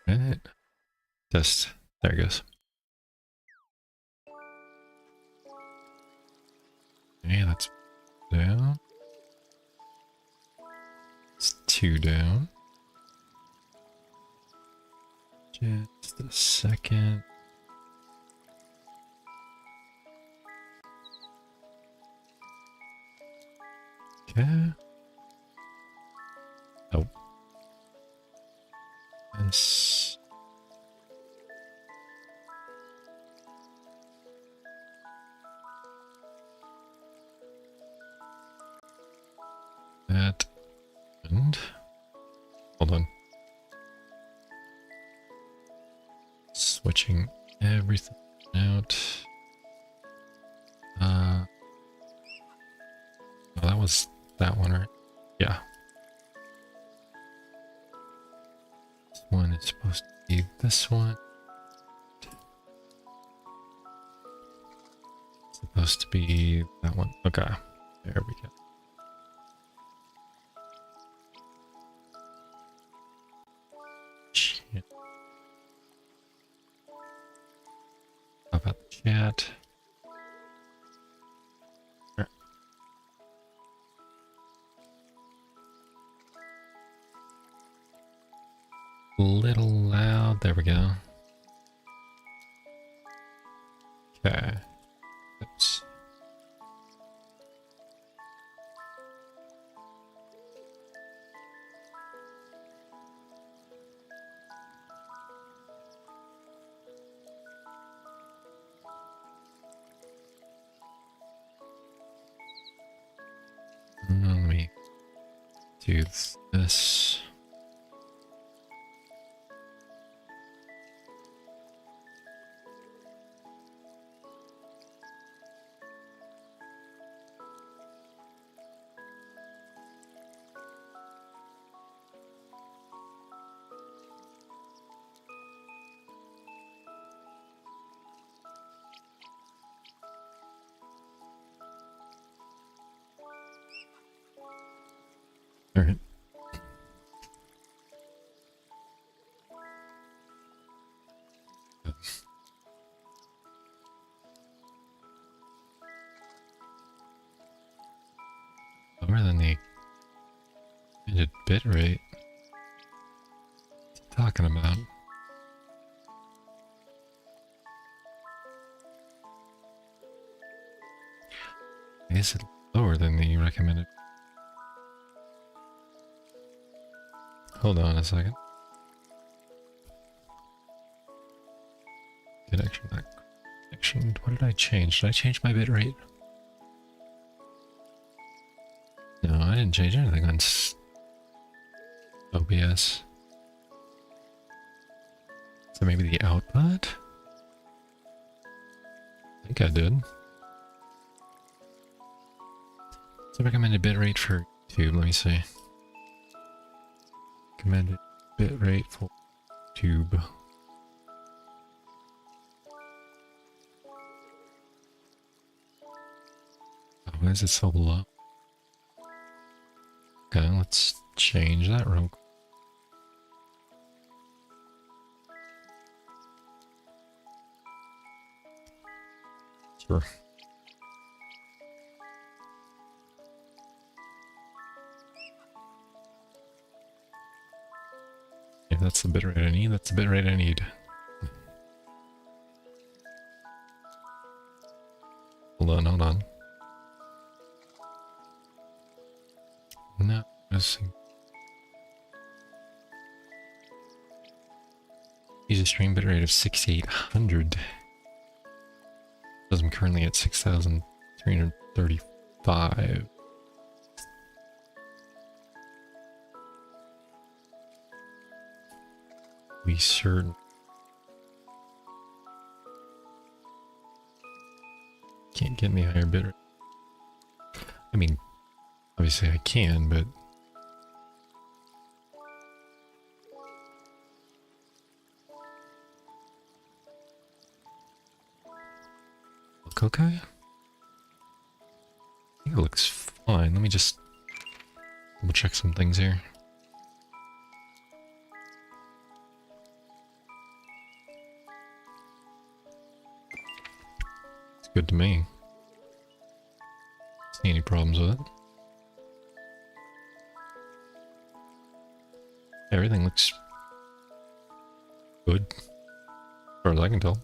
Right. Just there it goes. Okay, that's down. It's 2 down. Just a second. Okay. Oh. This. That. And. Hold on. Switching everything out. Oh, that was that one, right? Yeah. This one is supposed to be this one. It's supposed to be that one. Okay. There we go. Shit. How about the chat? Little loud. There we go. Okay. Oops. Let me do this. All right. Lower than the intended bit rate. What's it talking about? Is it lower than the recommended? Hold on a second. Connection, not connection. What did I change? Did I change my bit rate? No, I didn't change anything on OBS. So maybe the output? I think I did. What's the recommended bit rate for YouTube? Let me see. Recommended bit rate for YouTube. Oh, why is it so low? Okay, let's change that real quick. Sure. If that's the bitrate I need, that's the bitrate I need. Hold on, hold on. No, missing. Use a stream bitrate of 6800. Because I'm currently at 6335. Be certain. Can't get me higher bitrate. I mean, obviously I can, but look okay? I think it looks fine. Let me just double check some things here. good to me. See any problems with it? Everything looks good, as far as I can tell.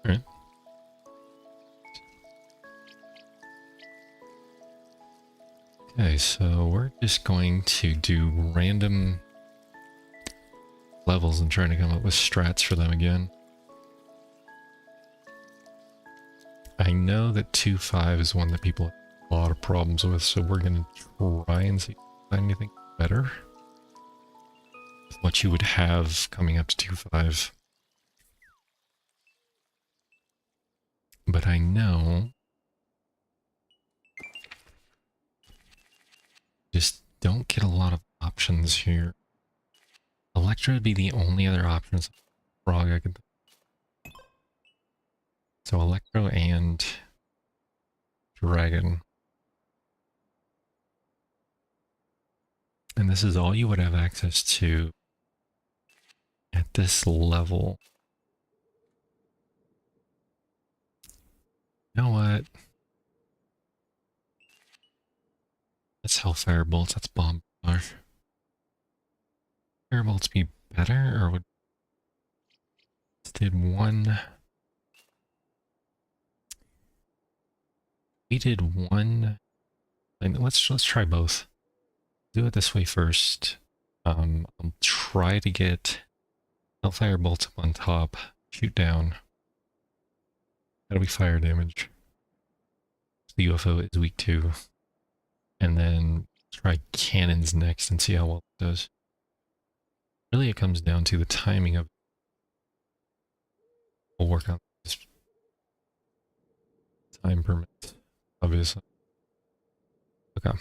Alright. Okay, so we're just going to do random levels and trying to come up with strats for them again. I know that 2.5 is one that people have a lot of problems with, so we're going to try and see if we can find anything better with what you would have coming up to 2.5. But I know just don't get a lot of options here. Electra would be the only other options. Frog I could think. So Electro and Dragon. And this is all you would have access to at this level. You know what? That's Hellfire Bolts, that's Bomb Barrage. Fire Bolts be better, or would... Did one... We did one... Let's try both. Do it this way first. I'll try to get Hellfire Bolts up on top, shoot down. That'll be fire damage. The UFO is weak too. And then try cannons next and see how well it does. Really, it comes down to the timing of... We'll work on this time permit, obviously. Okay.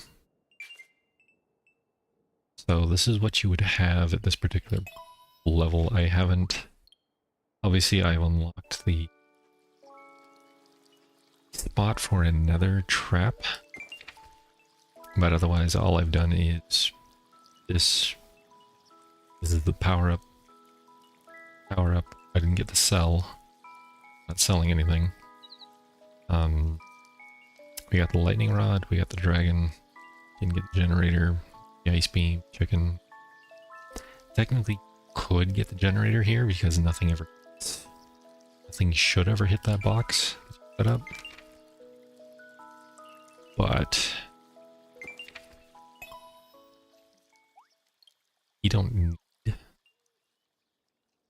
So this is what you would have at this particular level. I haven't... Obviously, I've unlocked the spot for another trap. But otherwise, all I've done is this. This is the power up. Power up. I didn't get the sell. Not selling anything. We got the lightning rod. We got the dragon. Didn't get the generator. The ice beam. Chicken. Technically, could get the generator here because nothing ever. Nothing should ever hit that box. Set up. But you don't need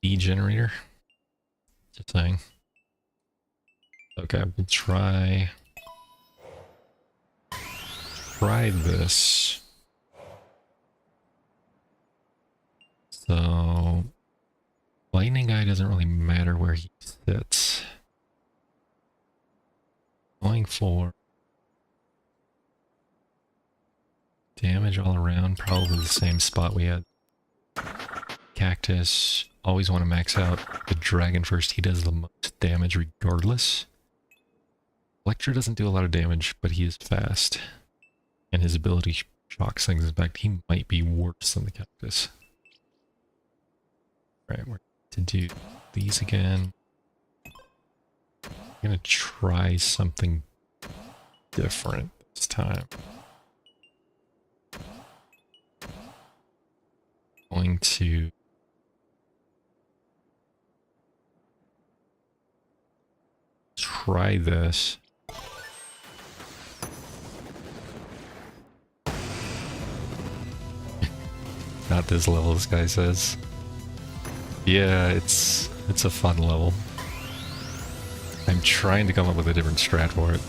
the generator. Just saying. Okay, we'll try this. So lightning guy doesn't really matter where he sits. Going for damage all around, probably the same spot we had. Cactus, always want to max out the dragon first. He does the most damage regardless. Electra doesn't do a lot of damage, but he is fast. And his ability shocks things. In fact, he might be worse than the cactus. Right, we're to do these again. I'm gonna try something different this time. Going to try this. Not this level, this guy says. Yeah, it's a fun level. I'm trying to come up with a different strat for it.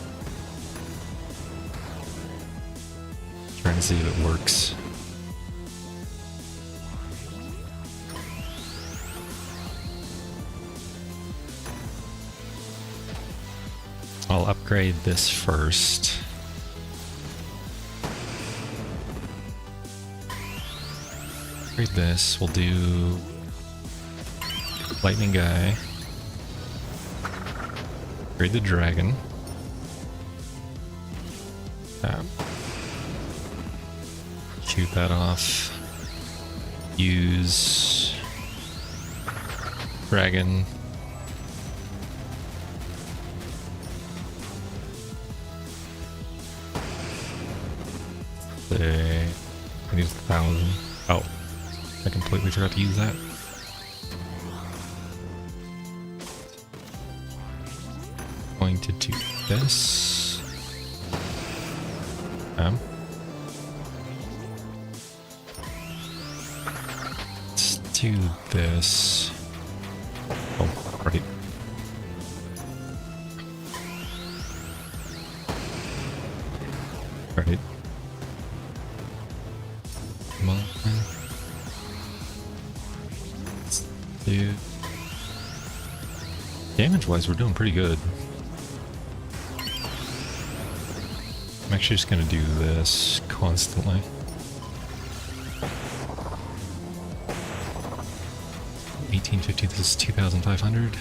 Trying to see if it works. I'll upgrade this first. Upgrade this. We'll do lightning guy. Upgrade the dragon. Shoot that off. Use dragon. Say, I need 1,000. Oh, I completely forgot to use that. Going to do this. Let's do this. Oh, right. Right. Come on. Let's do... Damage-wise, we're doing pretty good. I'm actually just gonna do this constantly. $18.50, this is 2,500.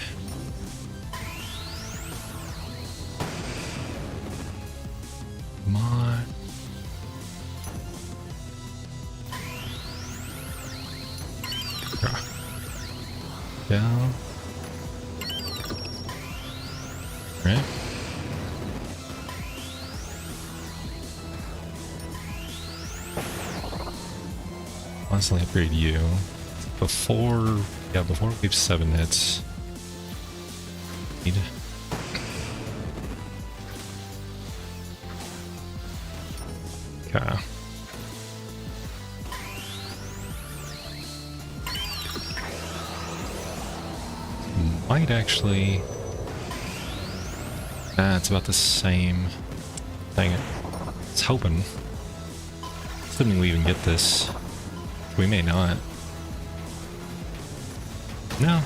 Come on. Down. Right. Constantly upgrade you. Before we have 7 hits. Need. Okay. Might actually... it's about the same. Dang it. I was hoping. Assuming we even get this. We may not. No.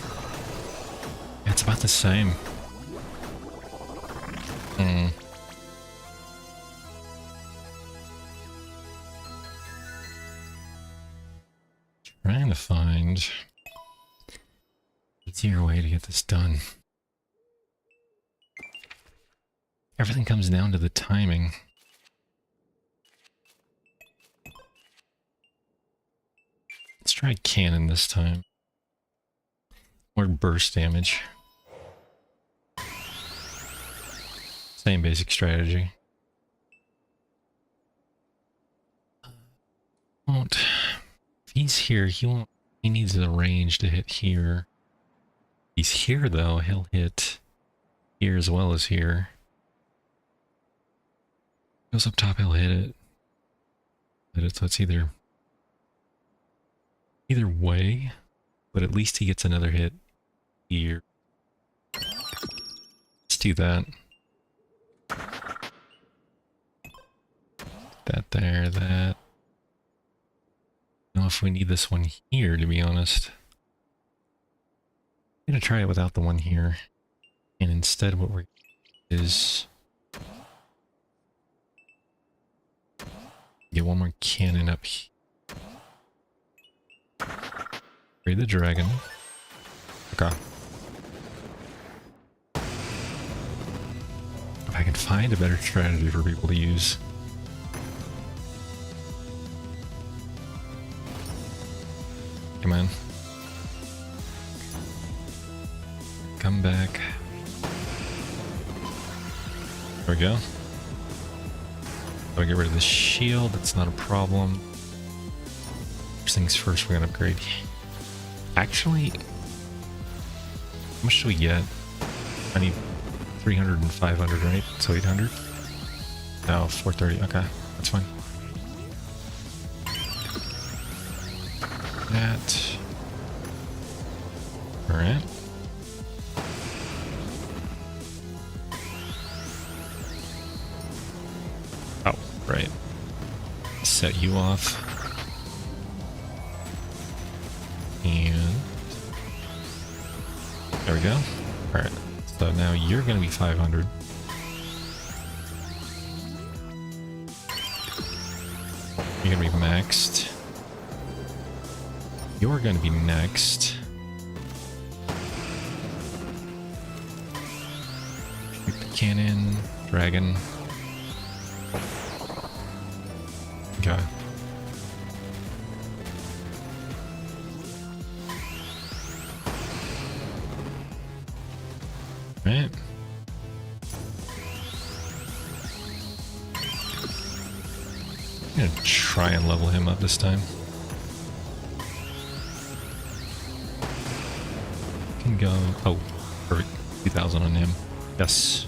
It's about the same. Trying to find easier way to get this done. Everything comes down to the timing. Let's try cannon this time. Or burst damage. Same basic strategy. Won't. If he's here, he won't. He needs the range to hit here. If he's here though, he'll hit here as well as here. Goes up top, he'll hit it. So it's either way, but at least he gets another hit here. Let's do that. That there, that. I don't know if we need this one here, to be honest. I'm gonna try it without the one here. And instead what we're is get one more cannon up here. Raid the dragon. Okay. If I can find a better strategy for people to use. Come on. Come back. There we go. Gotta get rid of the shield, that's not a problem. First things first, we're gonna upgrade. Actually, how much do we get? I need 300 and 500, right? So 800? No, 430, okay, that's fine. That. Alright. Oh, right. Set you off. And there we go. Alright. So now you're gonna be 500. You're gonna be maxed. You're gonna be next. Shoot the cannon, dragon. Okay. Right. gonna try and level him up this time. Can go. Oh, perfect. 2,000 on him. Yes.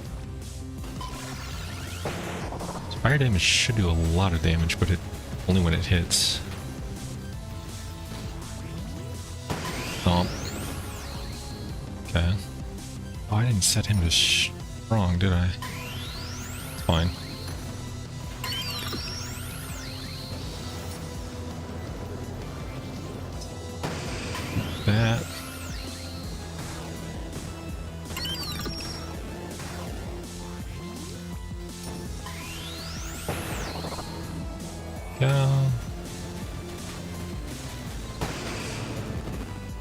Fire damage should do a lot of damage, but it only when it hits. Stomp. Okay. Oh, I didn't set him to strong, did I? It's fine. That. Go.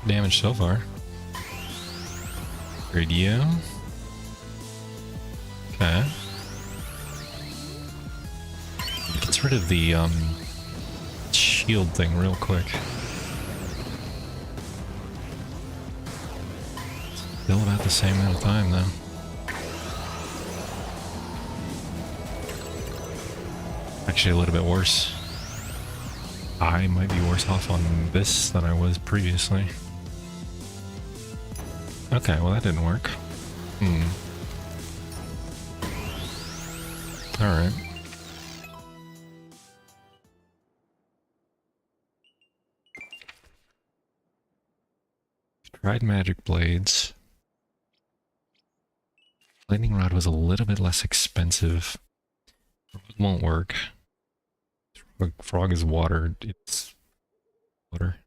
Damage so far. Radio. Okay. Gets rid of the shield thing real quick. Still about the same amount of time though. Actually a little bit worse. I might be worse off on this than I was previously. Okay, well that didn't work. Alright. Tried magic blades. Lightning rod was a little bit less expensive. It won't work. Frog is water. It's water.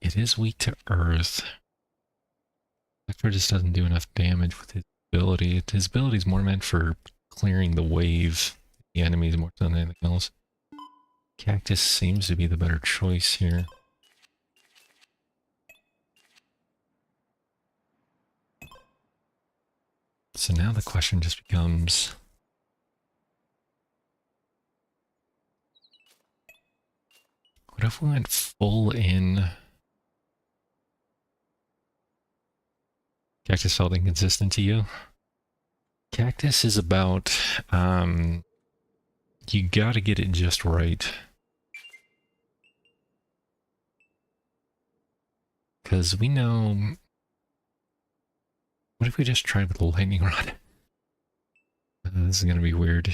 It is weak to earth. Vector just doesn't do enough damage with his ability. His ability is more meant for clearing the wave, the enemies more than anything else. Cactus seems to be the better choice here. So now the question just becomes, what if we went full in? Cactus felt inconsistent to you? Cactus is about, you gotta get it just right. Because we know... What if we just tried with the lightning rod? This is gonna be weird.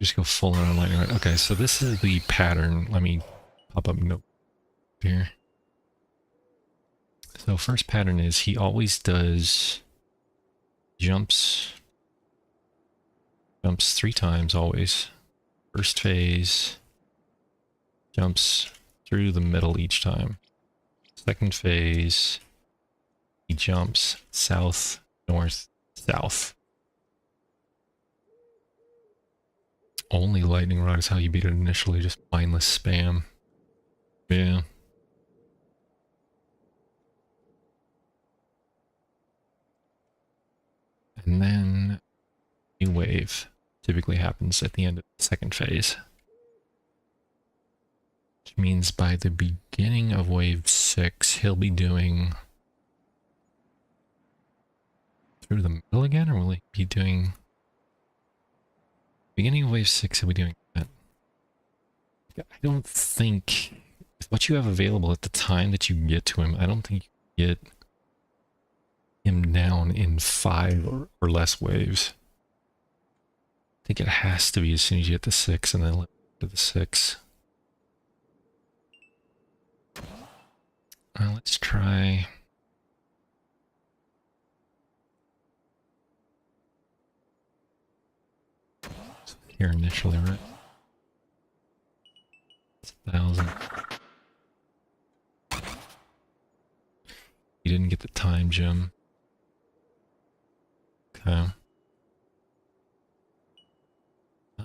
Just go full on lightning rod. Okay, so this is the pattern. Let me pop up note here. So first pattern is he always does jumps 3 times always. First phase jumps through the middle each time. Second phase he jumps south, north, south. Only lightning rod is how you beat it initially, just mindless spam. Yeah. And then new wave typically happens at the end of the second phase. Which means by the beginning of wave 6, he'll be doing through the middle again, or will he be doing beginning of wave 6, he'll be doing that. I don't think with what you have available at the time that you get to him, I don't think you get him down in 5 or less waves. I think it has to be as soon as you get to 6 and then let to the 6. Let's try. So here initially, right? It's 1,000. You didn't get the time gem. Okay.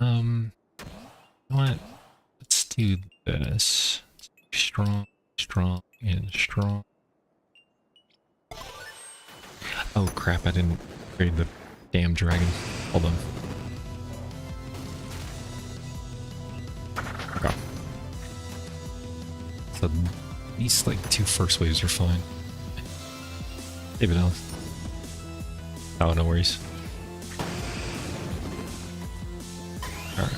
You know what? Let's do this. Strong, strong, and strong. Oh crap, I didn't upgrade the damn dragon. Hold on. Okay. So these like 2 first waves are fine. Save it else. Oh, no worries. Alright.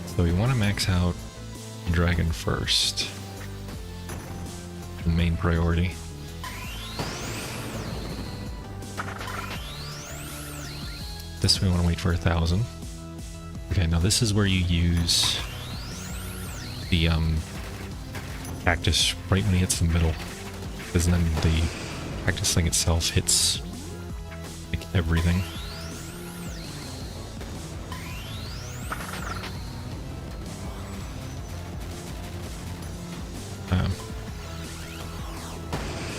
So we want to max out the dragon first. The main priority. This we want to wait for 1,000. Okay, now this is where you use the cactus right when it hits the middle, because then the cactus thing itself hits like everything.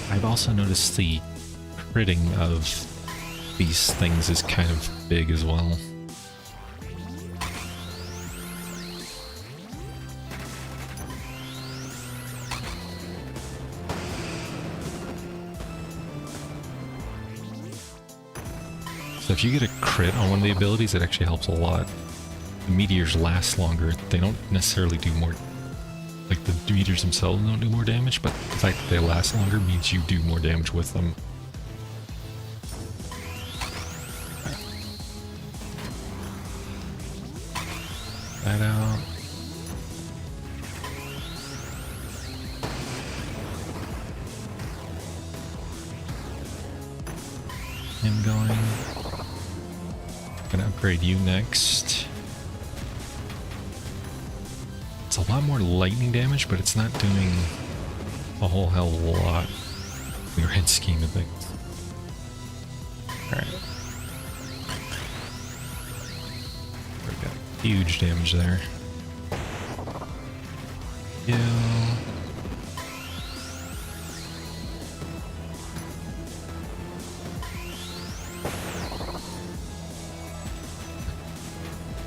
I've also noticed the critting of these things is kind of big as well. So if you get a crit on one of the abilities, it actually helps a lot. The meteors last longer. They don't necessarily do more... Like, the meteors themselves don't do more damage, but the fact that they last longer means you do more damage with them. That out. Him going. Gonna upgrade you next. It's a lot more lightning damage, but it's not doing a whole hell of a lot in the grand scheme of things. Alright. We got huge damage there. Yeah.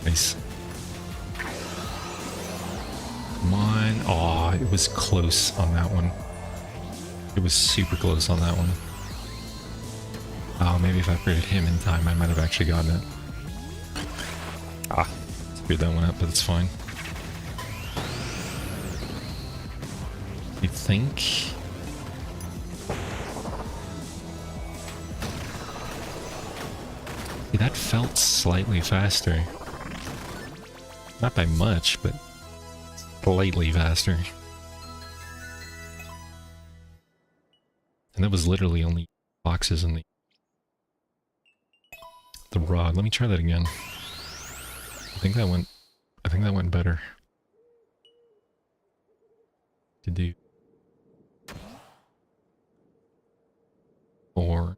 Nice. Come on. Aw, it was close on that one. It was super close on that one. Oh, maybe if I upgraded him in time, I might have actually gotten it. Ah, screwed that one up, but it's fine. You think? See, that felt slightly faster. Not by much, but slightly faster. And that was literally only boxes in the rod. Let me try that again. I think that went better. To do 4.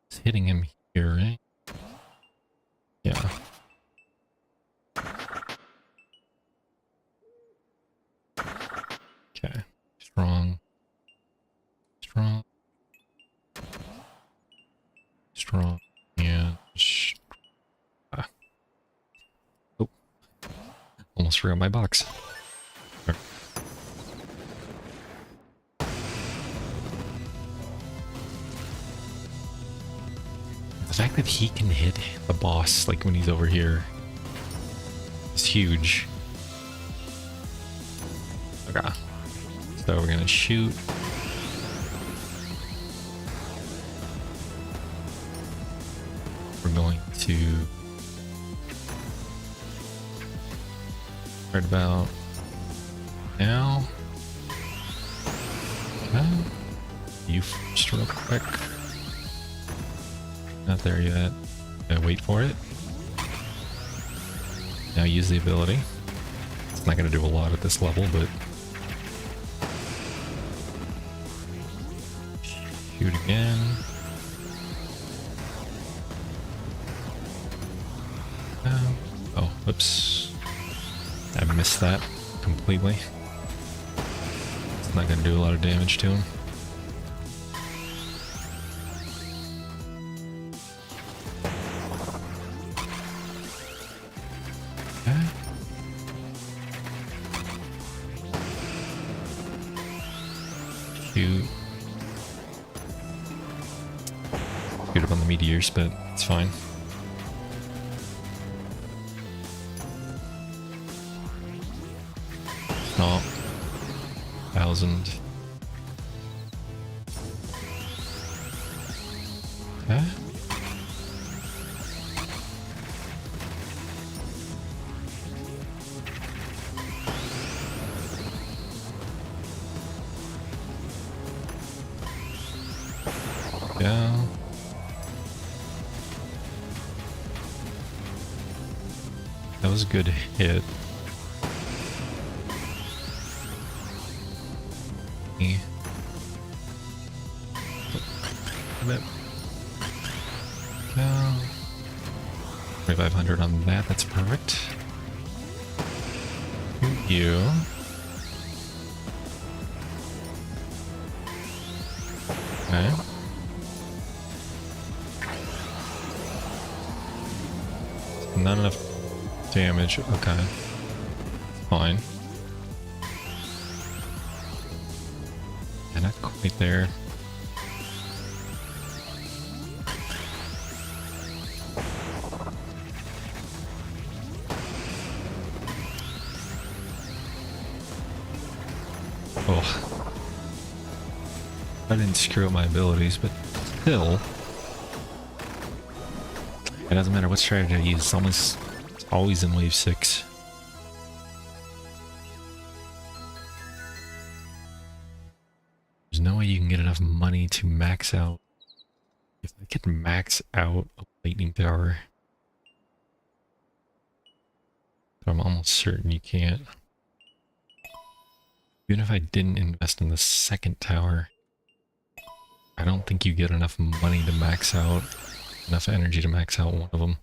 It's hitting him here, right? Yeah. Okay. Strong. Strong. Strong. And... Oh. Almost forgot my box. Right. The fact that he can hit the boss, like when he's over here, is huge. Okay. So we're gonna shoot. We're going to... right about now. Okay. You first real quick. Not there yet. Gotta wait for it. Now use the ability. It's not gonna do a lot at this level, but... shoot again. Oh, whoops. I missed that completely. It's not gonna do a lot of damage to him. Okay. Shoot. Shoot up on the meteors, but it's fine. 4,000. Okay. Yeah. That was a good hit. Yeah. 2,500 on that, that's perfect. You. Okay. Not enough damage, okay. Fine. And not quite there. Oh. I didn't screw up my abilities, but still. It doesn't matter what strategy I use, it's always in wave 6. There's no way you can get enough money to max out. If I could max out a lightning tower, but I'm almost certain you can't. Even if I didn't invest in the second tower, I don't think you get enough money to max out, enough energy to max out one of them.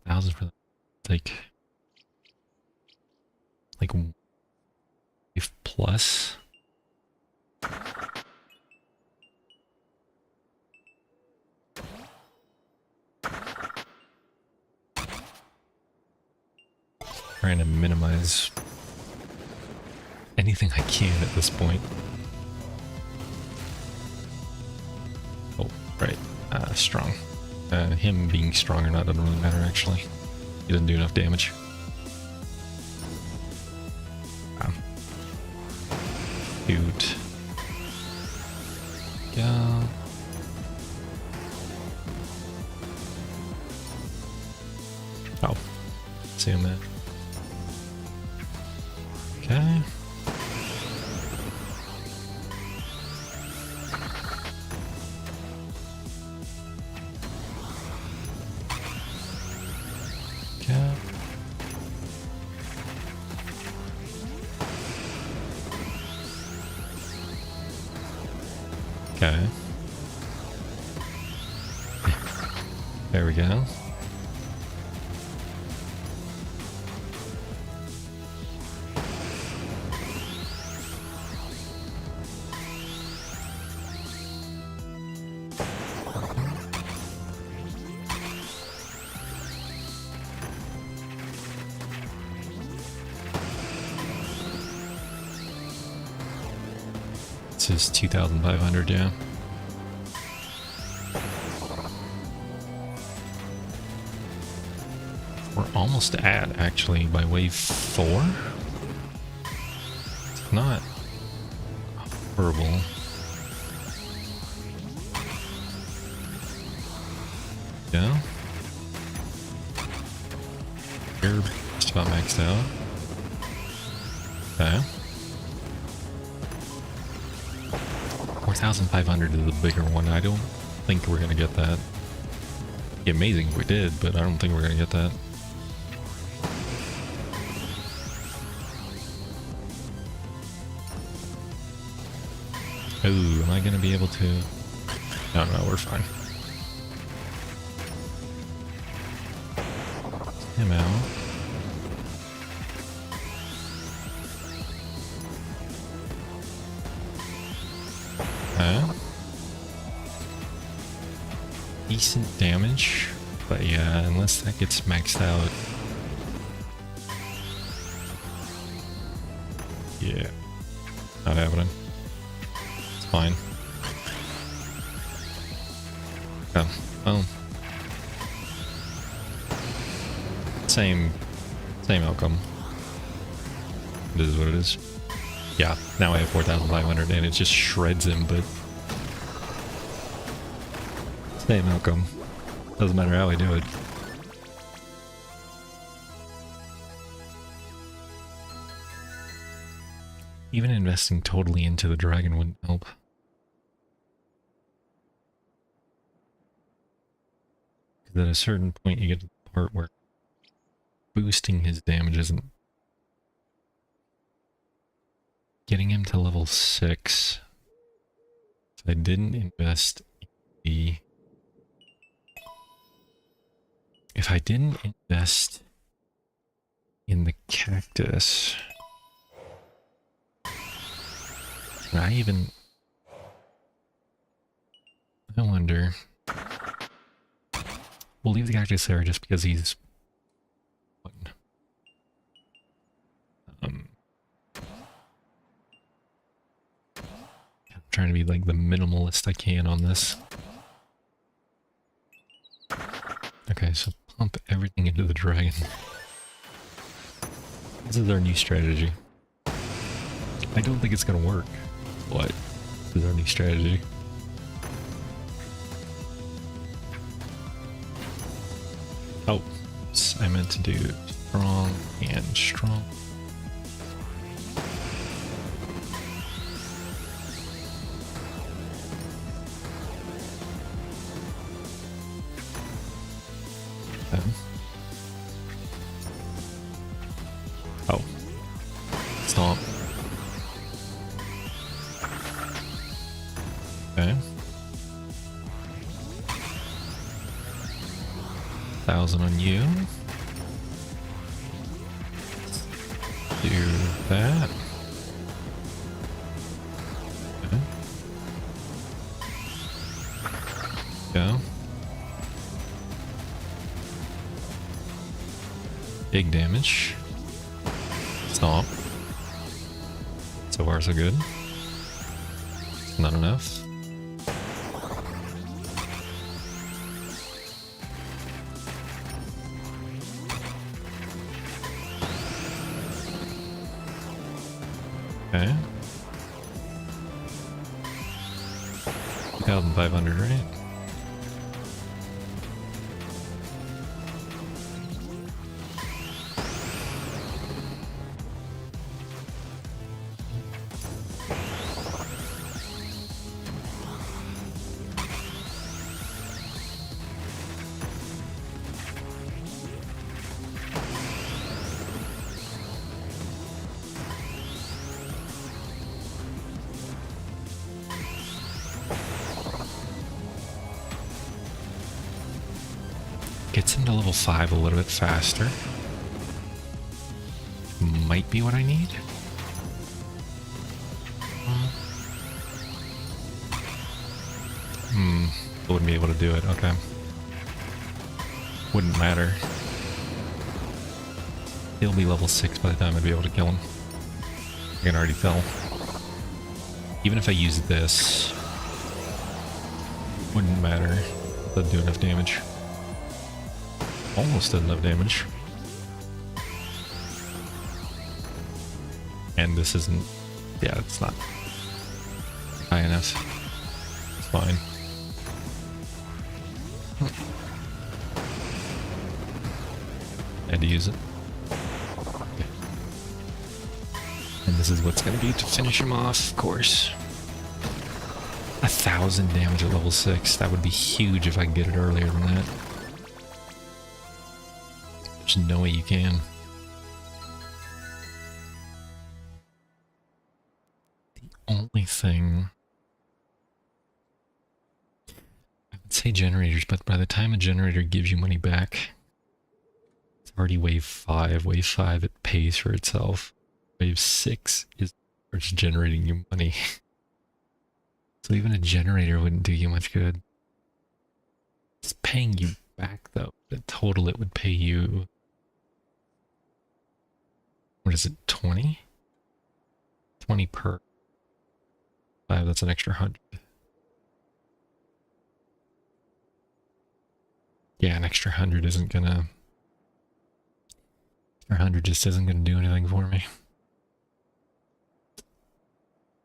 $1,000 for like wave plus. Trying to minimize anything I can at this point. Oh, right. Strong. Him being strong or not doesn't really matter, actually. He doesn't do enough damage. Shoot. Yeah. Oh. See him there. Okay. Okay. Okay. There we go. This is 2,500, yeah. We're almost at, actually, by wave 4. It's not horrible. Yeah. You're just about maxed out. Okay. 4,500 is the bigger one. I don't think we're gonna get that. It'd be amazing if we did, but I don't think we're gonna get that. Ooh, am I gonna be able to? No, we're fine. Him out. Decent damage, but yeah, unless that gets maxed out. Yeah, not happening. It's fine. Oh, well. Same Same outcome. It is what it is. Yeah, now I have 4,500 and it just shreds him, but same outcome. Doesn't matter how I do it. Even investing totally into the dragon wouldn't help. Because at a certain point you get to the part where boosting his damage isn't getting him to level 6. If I didn't invest in the... If I didn't invest in the cactus... Can I even... I wonder... We'll leave the cactus there just because he's... I'm trying to be like the minimalist I can on this. Okay, so pump everything into the dragon. This is our new strategy. I don't think it's gonna work, but this is our new strategy. Oh, I meant to do strong and strong. Oh. Stomp. Okay. 1,000 on you. Do that. Okay. Go. Big damage. Stomp. So far so good. Not enough. Okay. 2,500, right? Gets him to level 5 a little bit faster. Might be what I need. I wouldn't be able to do it, okay. Wouldn't matter. He'll be level 6 by the time I'd be able to kill him. I can already tell. Even if I use this, wouldn't matter. Doesn't do enough damage. Almost does enough damage. And this isn't... Yeah, it's not high enough. It's fine. Had to use it. Okay. And this is what's going to be to finish him off, of course. 1,000 damage at level 6. That would be huge if I could get it earlier than that. There's no way you can. The only thing... I would say generators, but by the time a generator gives you money back, it's already wave 5. Wave 5, it pays for itself. Wave 6 is it's generating you money. So even a generator wouldn't do you much good. It's paying you back though. In total it would pay you... What is it, 20? 20 per 5, that's an extra 100. Yeah, an extra 100 isn't gonna Or 100 just isn't going to do anything for me.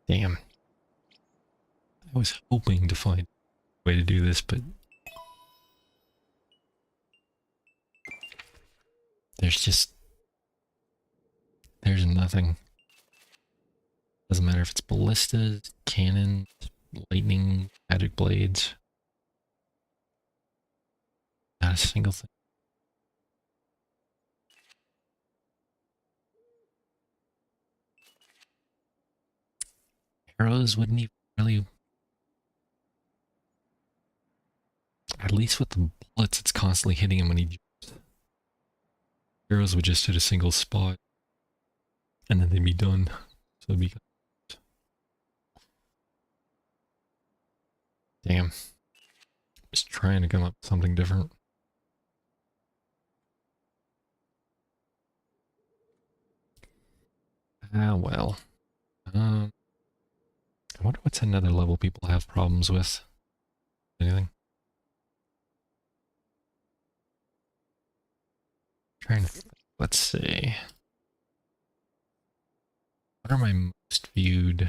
Damn. I was hoping to find a way to do this, but there's nothing. Doesn't matter if it's ballistas, cannons, lightning, magic blades. Not a single thing. Arrows wouldn't even really... At least with the bullets, it's constantly hitting him when he jumps. Arrows would just hit a single spot, and then they'd be done. So it'd be... Damn. Just trying to come up with something different. Ah, well. I wonder what's another level people have problems with. Anything? Trying to think. Let's see. What are my most viewed?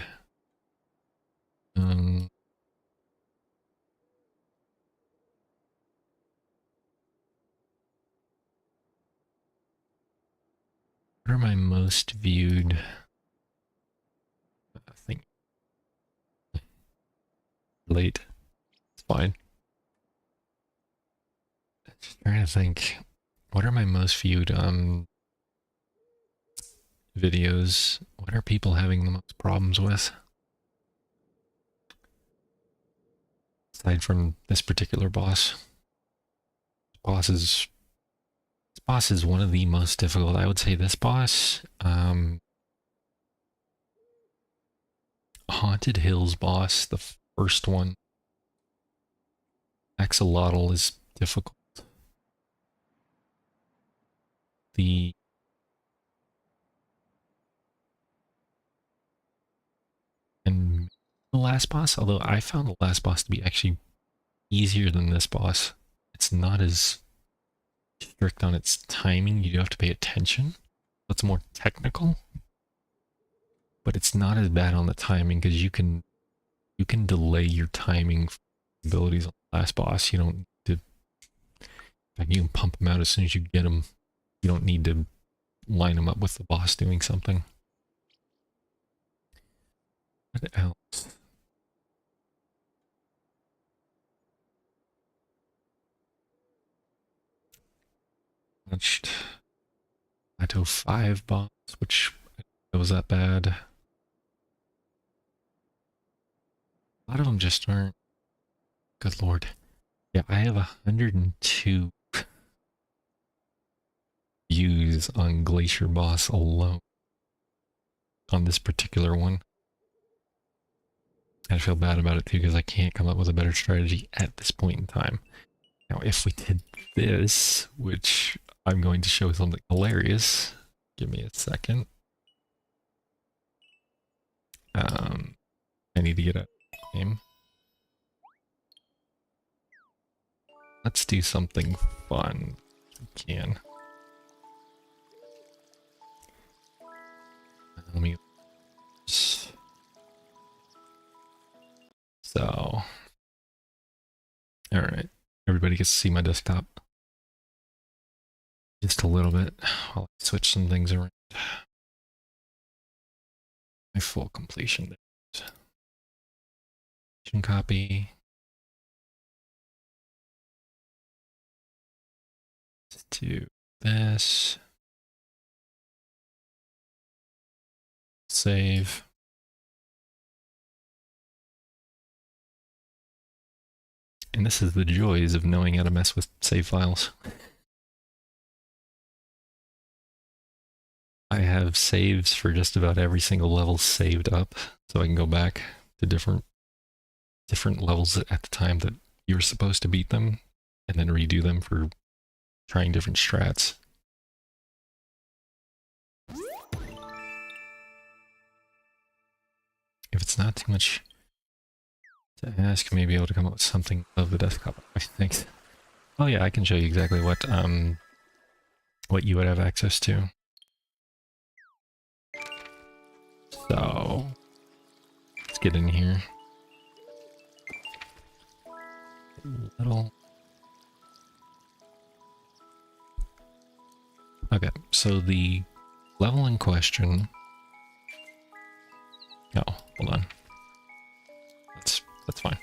Um, what are my most viewed? I think late. It's fine. Just trying to think. What are my most viewed videos? What are people having the most problems with? Aside from this particular boss. Boss is This boss is one of the most difficult. I would say this boss, Haunted Hills boss, the first one, Axolotl is difficult. The and the last boss, although I found the last boss to be actually easier than this boss. It's not as strict on its timing. You do have to pay attention. It's more technical, but it's not as bad on the timing because you can delay your timing abilities on the last boss. You don't need to, like, you can pump them out as soon as you get them. You don't need to line them up with the boss doing something. What else? Watched Plateau 5 boss, which was that bad. A lot of them just aren't. Good lord. Yeah, I have 102 views on Glacier Boss alone. On this particular one. I feel bad about it too because I can't come up with a better strategy at this point in time. Now, if we did this, which I'm going to show something hilarious. Give me a second. I need to get a game. Let's do something fun. If we can. Let me. So. Alright. Everybody gets to see my desktop. Just a little bit. I'll switch some things around. My full completion. Copy. Let's do this. Save. And this is the joys of knowing how to mess with save files. I have saves for just about every single level saved up, so I can go back to different levels at the time that you were supposed to beat them, and then redo them for trying different strats. If it's not too much to ask, maybe able to come up with something of the desktop. Thanks. Oh yeah, I can show you exactly what you would have access to. get in here. Little. Okay, so the level in question. Oh, hold on. That's fine.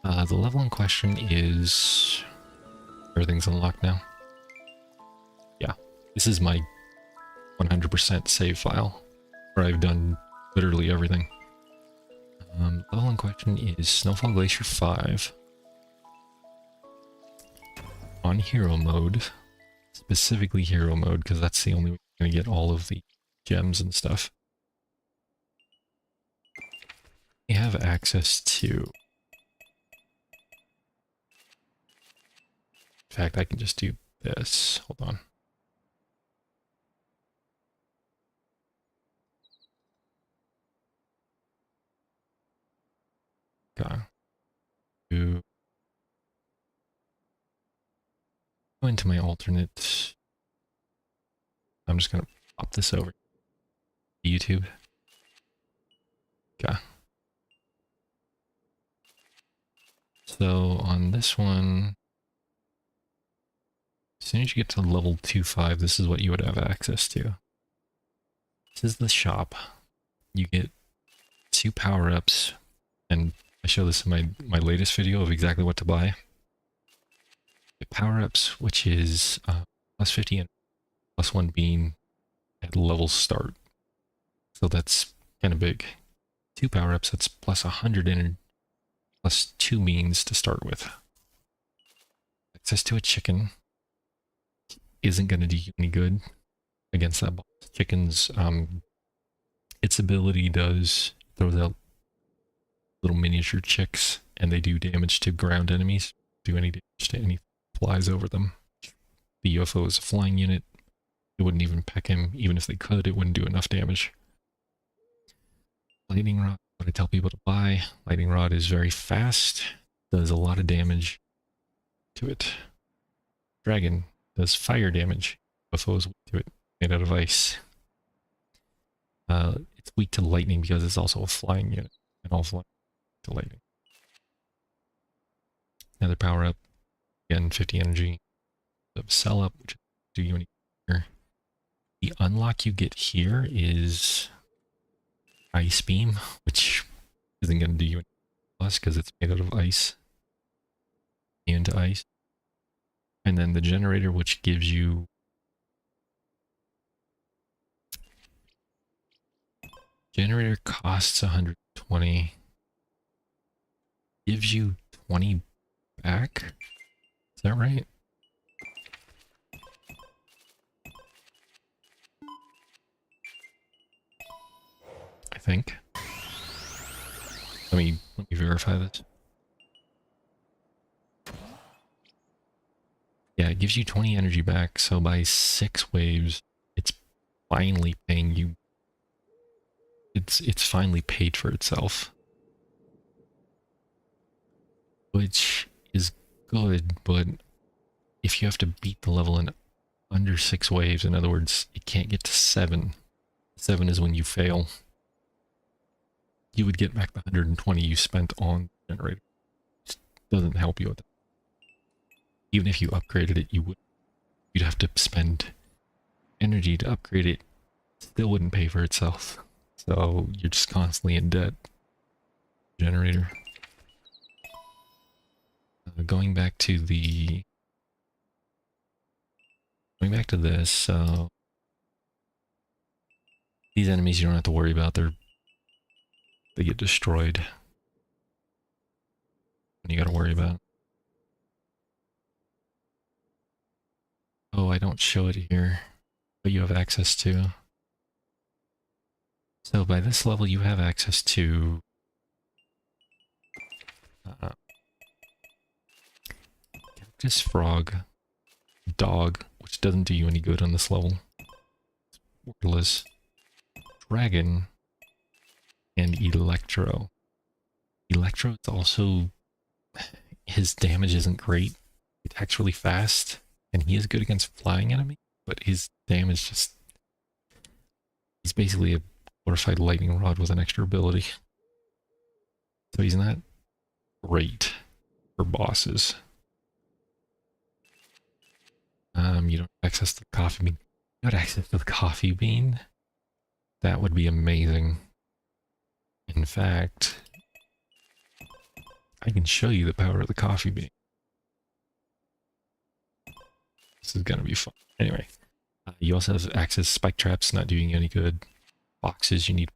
The level in question is... Everything's unlocked now. Yeah, this is my 100% save file, where I've done literally everything. Level in question is Snowfall Glacier 5. On hero mode. Specifically hero mode, because that's the only way you're going to get all of the gems and stuff. You have access to... In fact, I can just do this. Hold on. To go into my alternate. I'm just going to pop this over to YouTube. Okay. So on this one, as soon as you get to level 2.5, this is what you would have access to. This is the shop. You get 2 power-ups, and I show this in my latest video of exactly what to buy. Power-ups, which is plus 50 and plus 1 being at level start. So that's kind of big. 2 power-ups, that's plus 100 and plus 2 means to start with. Access to a chicken isn't going to do you any good against that boss. Chicken's, its ability throws out little miniature chicks, and they do damage to ground enemies. Do any damage to anything that flies over them. The UFO is a flying unit. It wouldn't even peck him. Even if they could, it wouldn't do enough damage. Lightning Rod, what I tell people to buy. Lightning Rod is very fast. Does a lot of damage to it. Dragon does fire damage. UFO is weak to it. Made out of ice. It's weak to lightning because it's also a flying unit. And all flying to lightning. Another power up. Again, 50 energy. The sell up, which do you any here. The unlock you get here is Ice Beam, which isn't going to do you any plus because it's made out of ice. Immune to ice. And then the generator, which gives you generator costs 120. Gives you 20 back. Is that right? I think. Let me verify this. Yeah, it gives you 20 energy back, so by 6 waves, it's finally paying you. It's finally paid for itself. Which is good, but if you have to beat the level in under 6 waves, in other words, it can't get to 7. 7 is when you fail. You would get back the 120 you spent on the generator. It doesn't help you with that. Even if you upgraded it, you'd have to spend energy to upgrade it. Still wouldn't pay for itself. So you're just constantly in debt. Generator. Going back to this, so these enemies you don't have to worry about. They get destroyed. And you gotta worry about. Oh, I don't show it here, but you have access to. So by this level, you have access to Cactus Frog, Dog, which doesn't do you any good on this level. Wordless, Dragon, and Electro. Electro is also, his damage isn't great. He attacks really fast, and he is good against flying enemies, but his damage just, he's basically a glorified lightning rod with an extra ability. So he's not great for bosses. You don't have access to the coffee bean. You got access to the coffee bean? That would be amazing. In fact, I can show you the power of the coffee bean. This is gonna be fun. Anyway, you also have access to spike traps, not doing you any good. Boxes, you need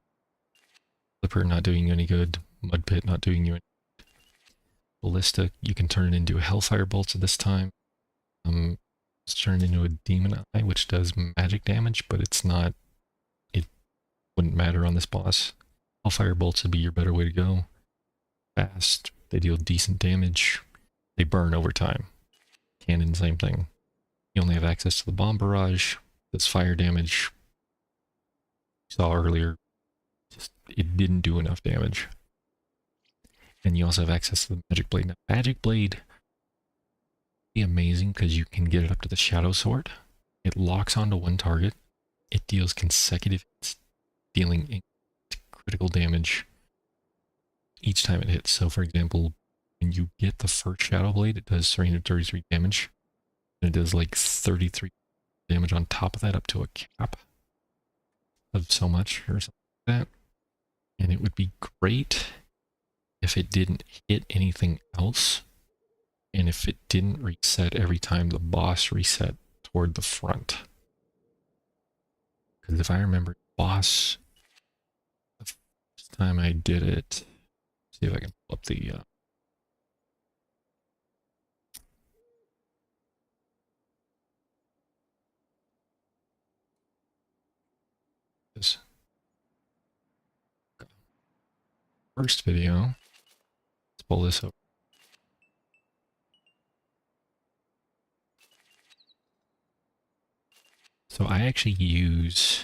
flipper, not doing you any good. Mud pit, not doing you any good. Ballista, you can turn it into a hellfire bolt at this time. It's turned into a demon eye, which does magic damage, but it's not. It wouldn't matter on this boss. Hellfire bolts would be your better way to go. Fast, they deal decent damage. They burn over time. Cannon, same thing. You only have access to the bomb barrage. That's fire damage. You saw earlier, just it didn't do enough damage. And you also have access to the magic blade. Now, magic blade be amazing because you can get it up to the shadow sword. It locks onto one target. It deals consecutive hits, dealing critical damage each time it hits. So, for example, when you get the first shadow blade, it does 333 damage. And it does like 33 damage on top of that, up to a cap of so much or something like that. And it would be great if it didn't hit anything else, and if it didn't reset every time the boss reset toward the front. Because if I remember, boss, the first time I did it, see if I can pull up the this first video. Let's pull this up. So I actually use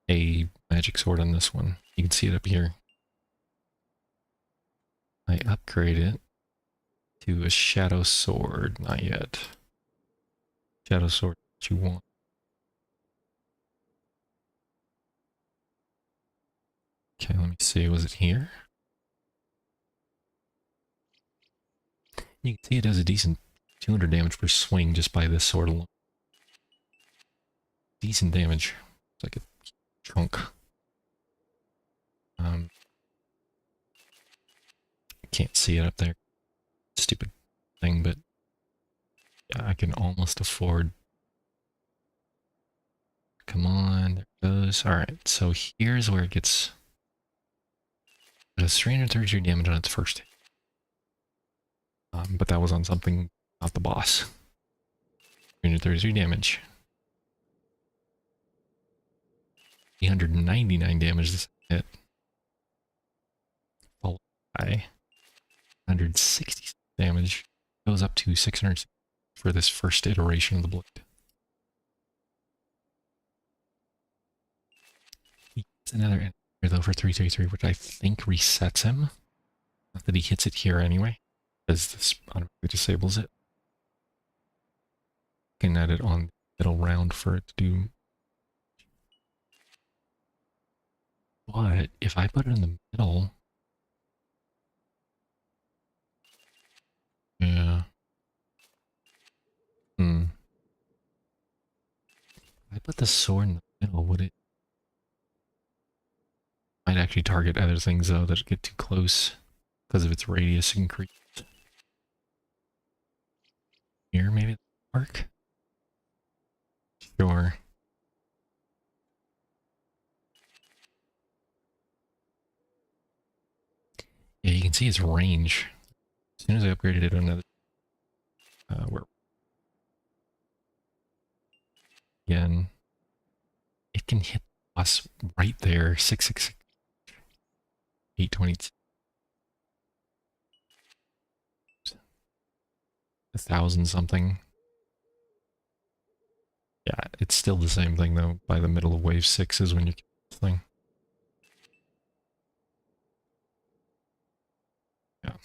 a magic sword on this one. You can see it up here. I upgrade it to a shadow sword. Not yet. Shadow sword, what you want. Okay, let me see. Was it here? You can see it does a decent 200 damage per swing just by this sword alone. Decent damage. It's like a chunk. Can't see it up there. Stupid thing, but yeah, I can almost afford. Come on, there it goes. Alright, so here's where it gets. It does 333 damage on its first hit. But that was on something, not the boss. 333 damage. 399 damage this hit. Followed by 160 damage. Goes up to 600 for this first iteration of the blade. He gets another enemy here though for 333, which I think resets him. Not that he hits it here anyway, because this automatically disables it. Looking at it on the middle round for it to do. But if I put it in the middle, yeah. If I put the sword in the middle, would it? Might actually target other things though that get too close because of its radius increase. Here, maybe work. Sure. Yeah, you can see its range. As soon as I upgraded it on another, where again, it can hit us right there. 666, 822, 1,000 something. Yeah, it's still the same thing though. By the middle of wave 6 is when you kill this thing. Yeah.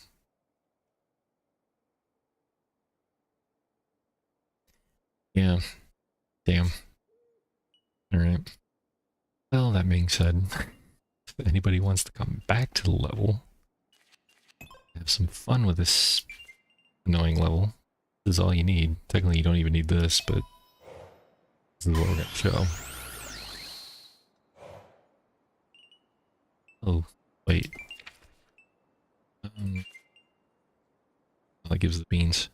Yeah. Damn. Alright. Well, that being said, if anybody wants to come back to the level, have some fun with this annoying level, this is all you need. Technically, you don't even need this, but this is what we're going to show. Oh, wait. That gives the beans.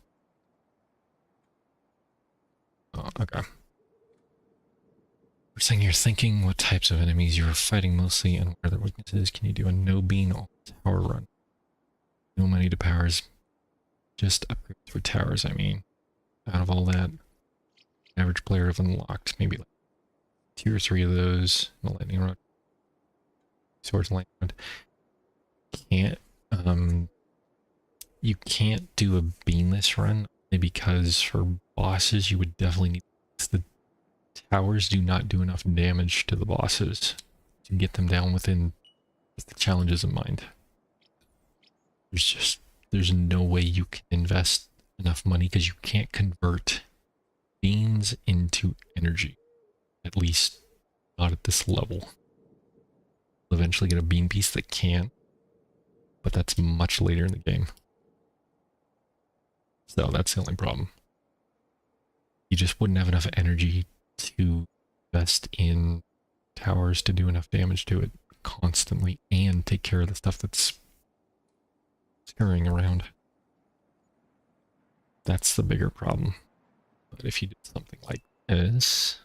Oh, okay. First thing you're thinking, what types of enemies you're fighting mostly and where their weaknesses. Can you do a no bean all tower run? No money to powers. Just upgrades for towers, I mean. Out of all that, average player have unlocked maybe like 2 or 3 of those. The lightning rod. Swords and lightning rod. You can't do a beanless run only because for bosses you would definitely need the towers do not do enough damage to the bosses to get them down within the challenges in mind. There's no way you can invest enough money because you can't convert beans into energy. At least not at this level. You'll eventually get a bean piece that can, but that's much later in the game. So that's the only problem. You just wouldn't have enough energy to invest in towers to do enough damage to it constantly and take care of the stuff that's scurrying around. That's the bigger problem. But if you did something like this...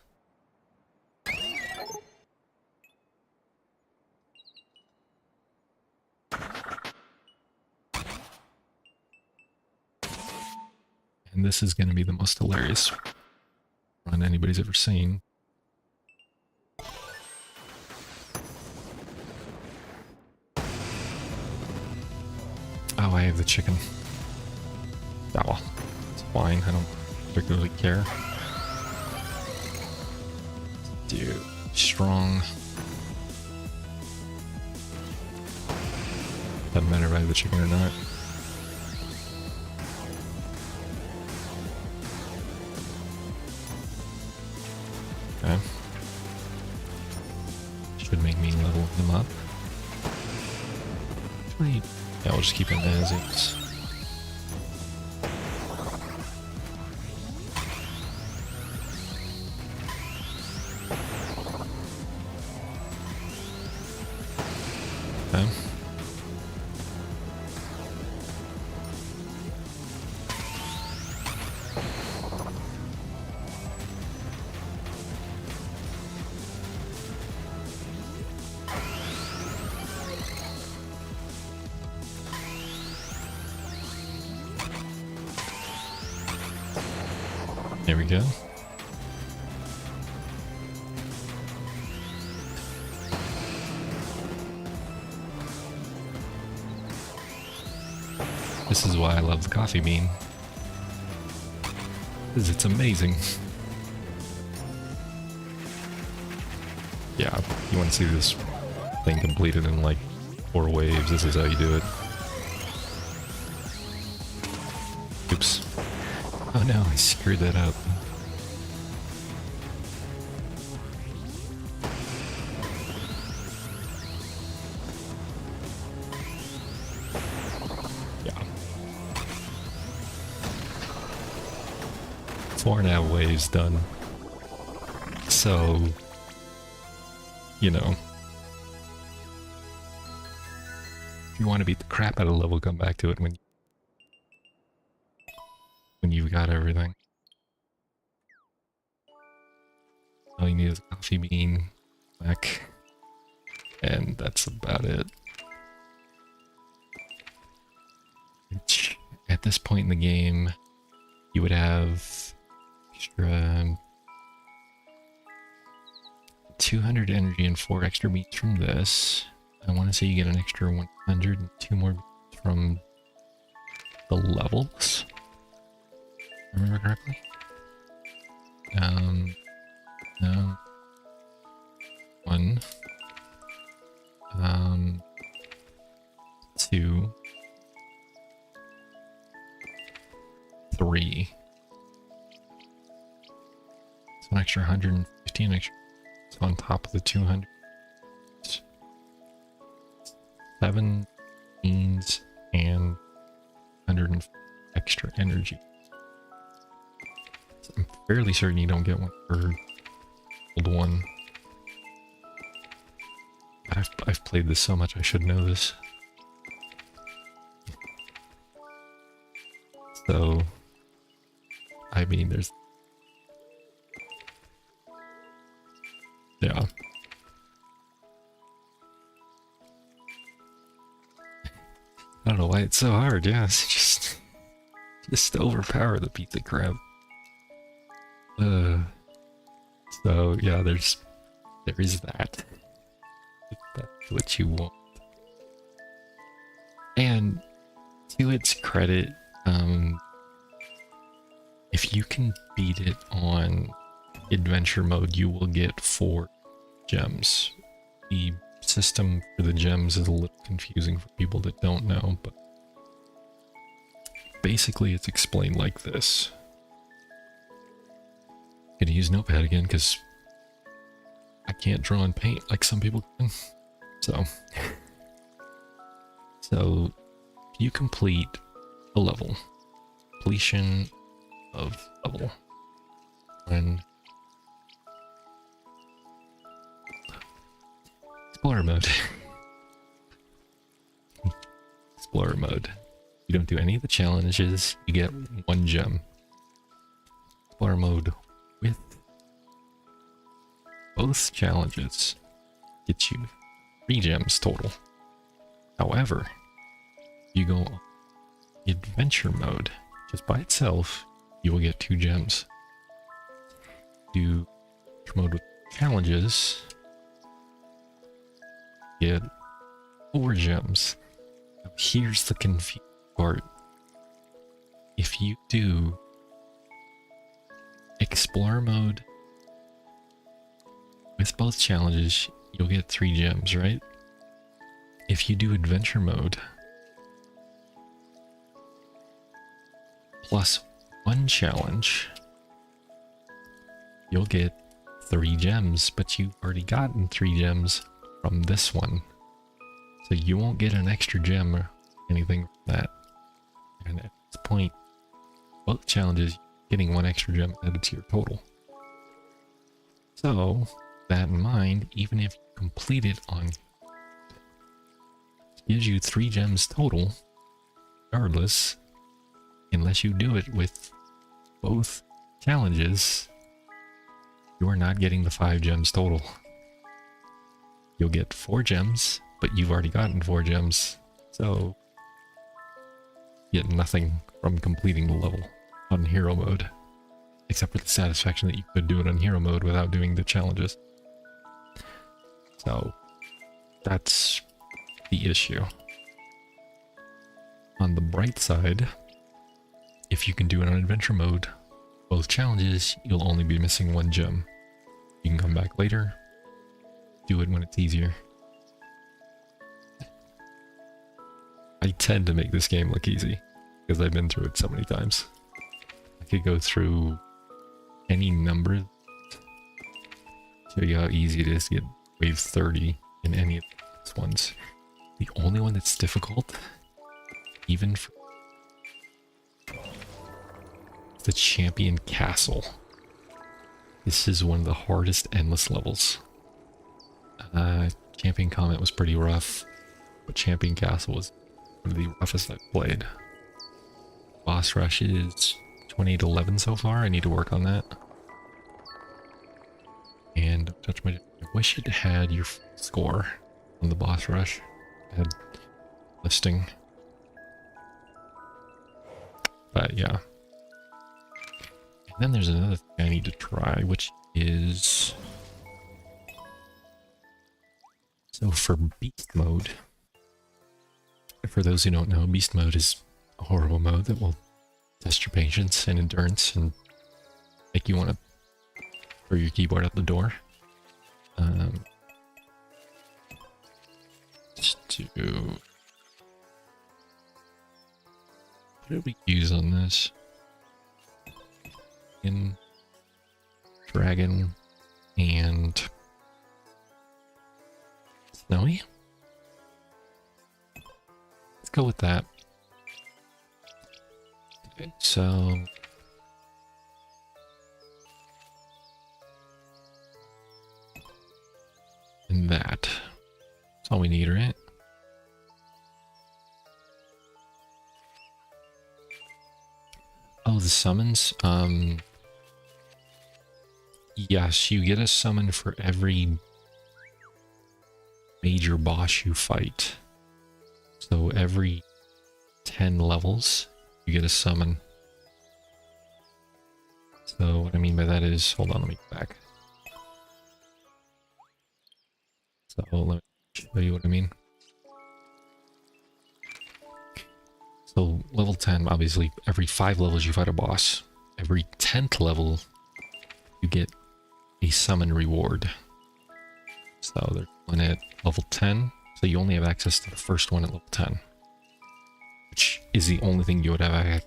And this is going to be the most hilarious run anybody's ever seen. Oh, I have the chicken. Oh, well, it's fine. I don't particularly care. Dude, strong. Doesn't matter if I have the chicken or not. Okay. Should make me level him up. Actually, yeah, we'll just keep him as is. Okay. There we go. This is why I love the coffee bean. Because it's amazing. Yeah, you want to see this thing completed in like 4 waves, this is how you do it. Oops. Oh no, I screwed that up. Yeah. 4.5 waves done. So, you know, if you want to beat the crap out of the level, come back to it when you've got everything. All you need is a coffee bean back, and that's about it. Which, at this point in the game, you would have extra 200 energy and 4 extra beans from this. I want to say you get an extra 100 and 2 more beans from the levels. Remember correctly? No. 1. 2. 3. So an extra 115 extra. So on top of the 200. 7 beans and 100 extra energy. So I'm fairly certain you don't get one for gold 1. I've played this so much, I should know this. So, I mean, there's... Yeah. I don't know why it's so hard, yeah, it's just overpower the piece of crap. So, yeah, there is that. If that's what you want. And to its credit, if you can beat it on adventure mode, you will get 4 gems. The system for the gems is a little confusing for people that don't know, but basically it's explained like this. I'm gonna use Notepad again because I can't draw and paint like some people can. So if you complete a level, completion of level, when Explorer mode. Explorer mode. You don't do any of the challenges, you get 1 gem. Explorer mode with both challenges gets you 3 gems total. However, you go adventure mode, just by itself, you will get 2 gems. Do mode with challenges, get 4 gems. Now here's the confusing part. If you do Explorer mode with both challenges, you'll get 3 gems, right? If you do adventure mode plus 1 challenge, you'll get 3 gems, but you've already gotten 3 gems from this one. So you won't get an extra gem or anything from that. And at this point, both challenges, getting 1 extra gem added to your total. So, that in mind, even if you complete it on... It gives you 3 gems total, regardless, unless you do it with both challenges, you are not getting the 5 gems total. You'll get 4 gems, but you've already gotten 4 gems, so you get nothing from completing the level on hero mode, except for the satisfaction that you could do it on hero mode without doing the challenges. So that's the issue. On the bright side, if you can do it on adventure mode, both challenges, you'll only be missing 1 gem. You can come back later, do it when it's easier. I tend to make this game look easy, because I've been through it so many times. I could go through any number, show you how easy it is to get wave 30 in any of these ones. The only one that's difficult, even for the Champion Castle. This is one of the hardest endless levels. Champion Comet was pretty rough, but Champion Castle was one of the roughest I've played. Boss rush is 2811 so far. I need to work on that. And touch my... I wish it had your score on the boss rush. It had listing. But yeah. And then there's another thing I need to try, which is... So for beast mode, for those who don't know, beast mode is a horrible mode that will test your patience and endurance and make you want to throw your keyboard out the door. Just to... What did we use on this? In Dragon and Snowy? let's go with that. Okay, so and that. That's all we need, right? Oh, the summons. Yes, you get a summon for every major boss you fight. So every 10 levels, you get a summon. So what I mean by that is, hold on, let me go back. So let me show you what I mean. So level 10, obviously, every 5 levels you fight a boss. Every 10th level, you get a summon reward. So there's one at level 10, so you only have access to the first one at level 10. Which is the only thing you would have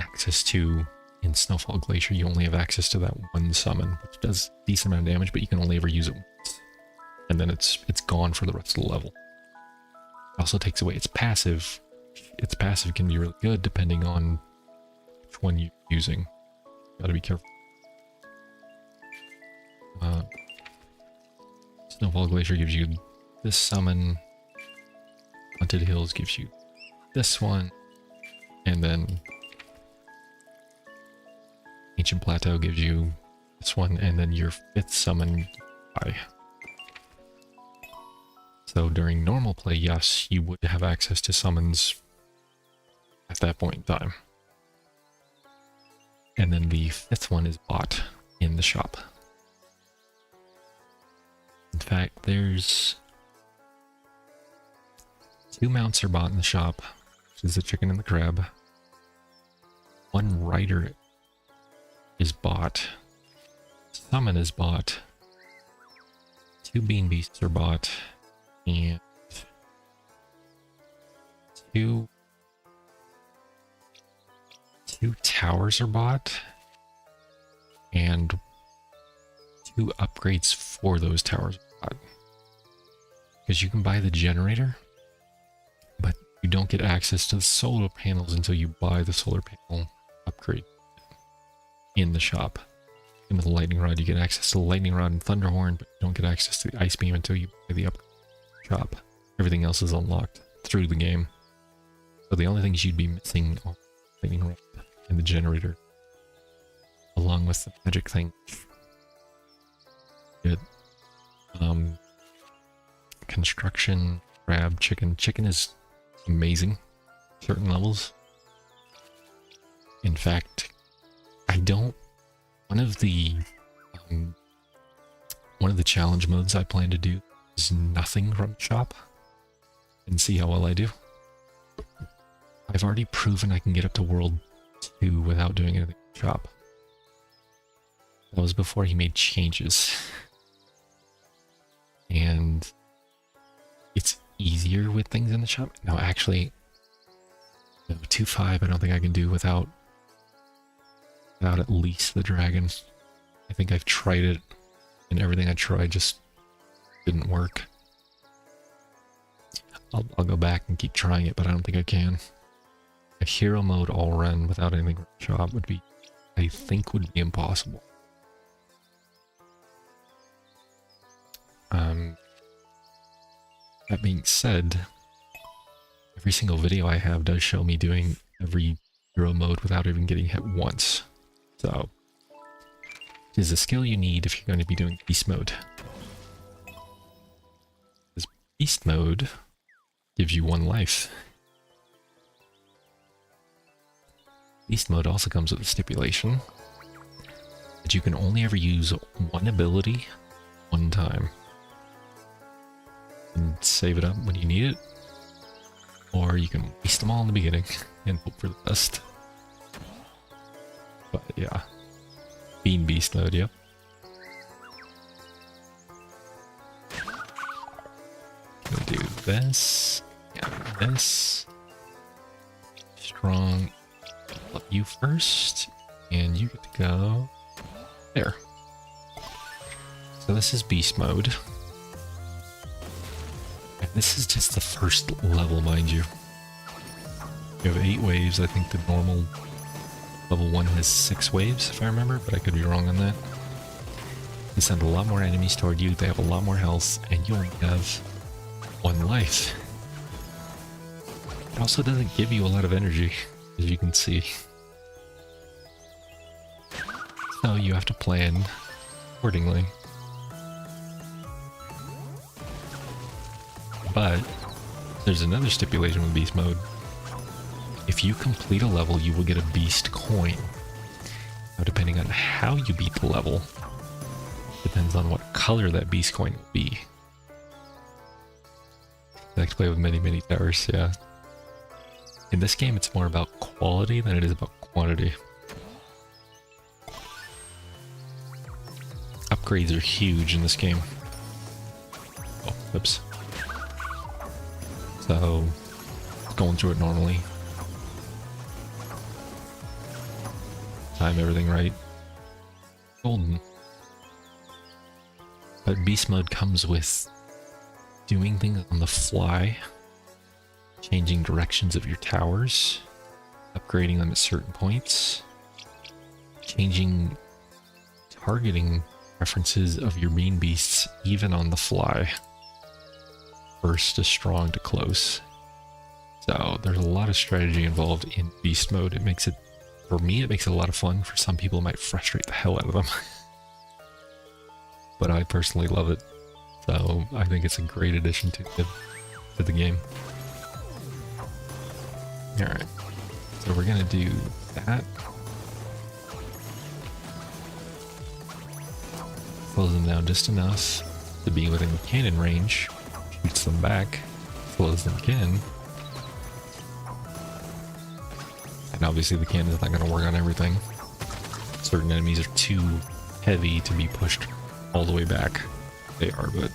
access to in Snowfall Glacier. You only have access to that one summon, which does a decent amount of damage, but you can only ever use it once. And then it's gone for the rest of the level. It also takes away its passive. Its passive can be really good depending on which one you're using. Gotta be careful. Snowfall Glacier gives you this summon. Haunted Hills gives you this one. And then Ancient Plateau gives you this one. And then your 5th summon, die. So during normal play, yes, you would have access to summons at that point in time. And then the 5th one is bought in the shop. In fact, there's 2 mounts are bought in the shop, which is the chicken and the crab. 1 rider is bought. Summon is bought. 2 bean beasts are bought. And 2 towers are bought. And 2 upgrades for those towers are bought. Because you can buy the generator, but you don't get access to the solar panels until you buy the solar panel upgrade in the shop. In the lightning rod, you get access to the lightning rod and thunderhorn, but you don't get access to the ice beam until you buy the upgrade shop. Everything else is unlocked through the game. So the only things you'd be missing are the lightning rod and the generator, along with the magic thing. Good. Construction, crab, chicken. Chicken is amazing. Certain levels. In fact, one of the challenge modes I plan to do is nothing from the shop and see how well I do. I've already proven I can get up to World 2 without doing anything in the shop. That was before he made changes. And it's easier with things in the shop. No, actually, no, 2.5 I don't think I can do without at least the dragon. I think I've tried it, and everything I tried just didn't work. I'll go back and keep trying it, but I don't think I can. A hero mode all run without anything from the shop would be, I think, would be impossible. That being said, every single video I have does show me doing every hero mode without even getting hit once. So, it is a skill you need if you're going to be doing beast mode. This beast mode gives you 1 life. Beast mode also comes with a stipulation that you can only ever use 1 ability 1 time. And save it up when you need it. Or you can waste them all in the beginning and hope for the best. But yeah. Bean beast mode, yep. We'll do this. Yeah, this. Strong. Let you first. And you get to go there. So this is beast mode. And this is just the first level, mind you. You have 8 waves. I think the normal level 1 has 6 waves, if I remember, but I could be wrong on that. You send a lot more enemies toward you, they have a lot more health, and you only have 1 life. It also doesn't give you a lot of energy, as you can see. So you have to plan accordingly. But there's another stipulation with beast mode. If you complete a level, you will get a beast coin. Now, depending on how you beat the level, depends on what color that beast coin will be. I like to play with many towers, yeah. In this game, it's more about quality than it is about quantity. Upgrades are huge in this game. Oh, whoops. So, going through it normally. Time everything right. Golden. But beast mode comes with doing things on the fly, changing directions of your towers, upgrading them at certain points, changing targeting preferences of your main beasts even on the fly. Burst to strong to close. So there's a lot of strategy involved in beast mode. It makes it, for me, it makes it a lot of fun. For some people, it might frustrate the hell out of them. But I personally love it. So I think it's a great addition to the game. Alright. So we're gonna do that. Slows them down just enough to be within the cannon range. Shoots them back. Slows them again. And obviously the cannon is not going to work on everything. Certain enemies are too heavy to be pushed all the way back. They are, but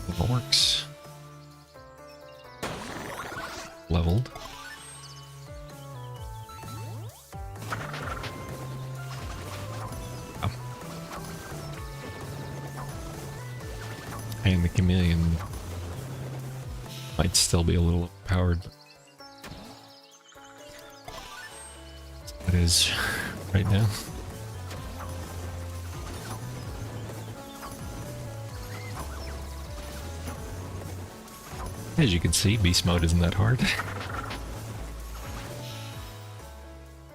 it works. Leveled. Oh. And the chameleon might still be a little overpowered. It is right now. As you can see, beast mode isn't that hard.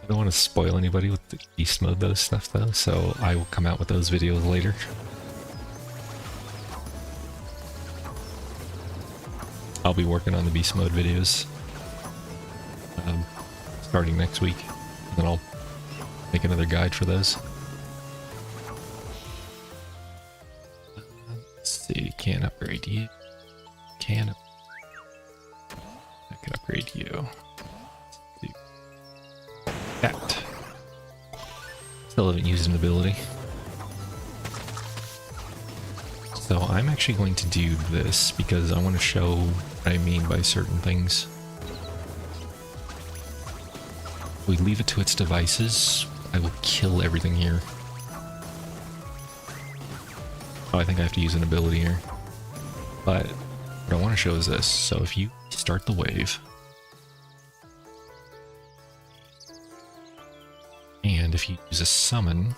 I don't want to spoil anybody with the beast mode those stuff though, so I will come out with those videos later. I'll be working on the beast mode videos starting next week. Then I'll make another guide for those. Let's see, can't upgrade you. I can upgrade you. That. Still haven't used an ability. So I'm actually going to do this because I want to show what I mean by certain things. We leave it to its devices, I will kill everything here. Oh, I think I have to use an ability here. But what I want to show is this. So if you start the wave, and if you use a summon,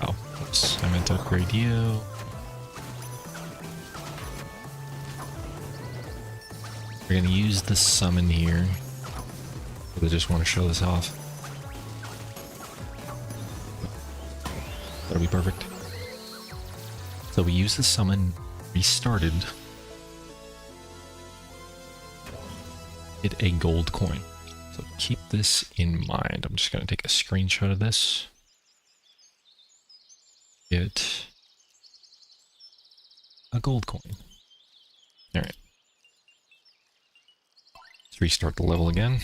oh, oops, I meant to upgrade you. We're going to use the summon here. I just want to show this off. That'll be perfect. So we use the summon, restarted, get a gold coin. So keep this in mind. I'm just going to take a screenshot of this. Get a gold coin. Alright. Let's restart the level again.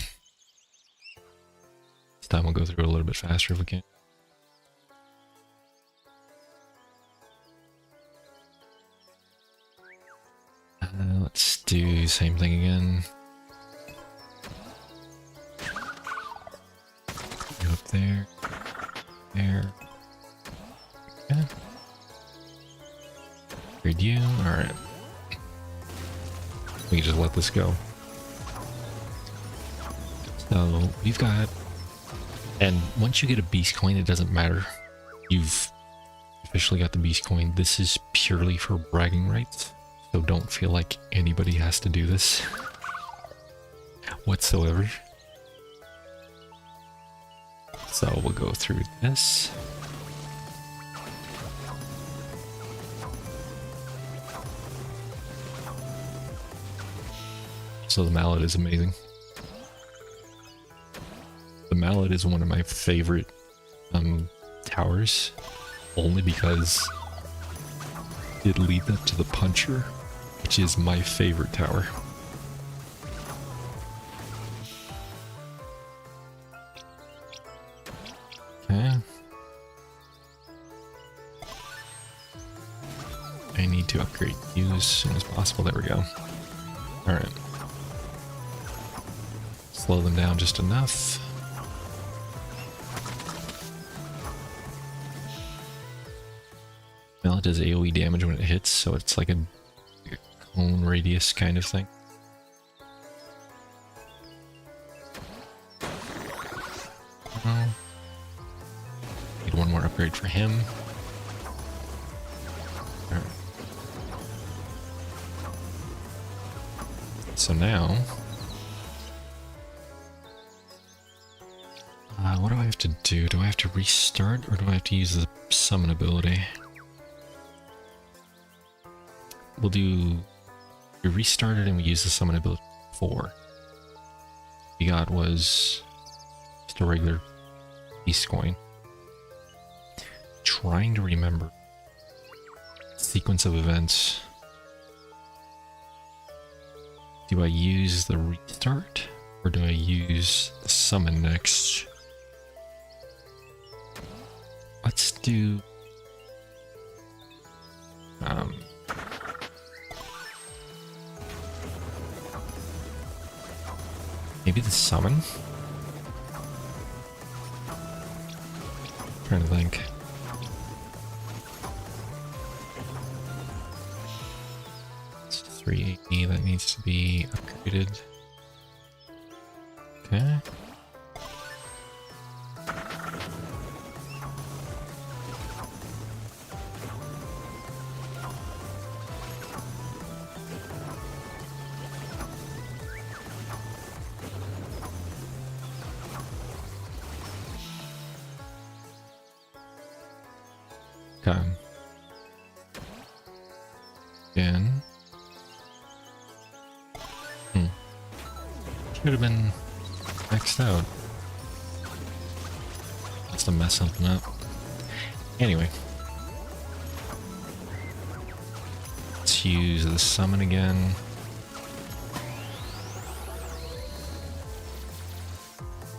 This time we'll go through a little bit faster if we can. Let's do the same thing again. Go up there. There. Okay. Upgrade you. Alright. We can just let this go. So we've got, and once you get a beast coin, it doesn't matter. You've officially got the beast coin. This is purely for bragging rights, so don't feel like anybody has to do this whatsoever. So we'll go through this. So the mallet is amazing. The mallet is one of my favorite towers, only because it leads up to the puncher, which is my favorite tower. Okay. I need to upgrade you as soon as possible. There we go. Alright. Slow them down just enough. Mallet does AoE damage when it hits, so it's like a cone radius kind of thing. Need one more upgrade for him. Alright. So now... what do I have to do? Do I have to restart, or do I have to use the summon ability? We restarted and we used the summon ability before. We got was just a regular beast coin. Trying to remember sequence of events. Do I use the restart or do I use the summon next? Let's do maybe the summon? Trying to think. It's 380 that needs to be upgraded. Okay. Okay. Again. Should have been maxed out. Must have messed something up. Anyway. Let's use the summon again.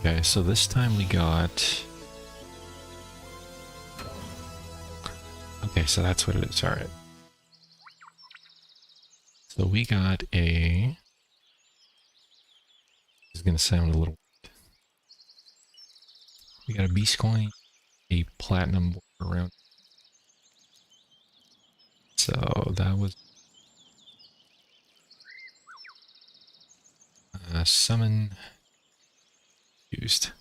Okay, so this time we got... Okay, so that's what it is. Alright. So we got a... This is going to sound a little weird. We got a beast coin, a platinum border around. So that was... summon... used.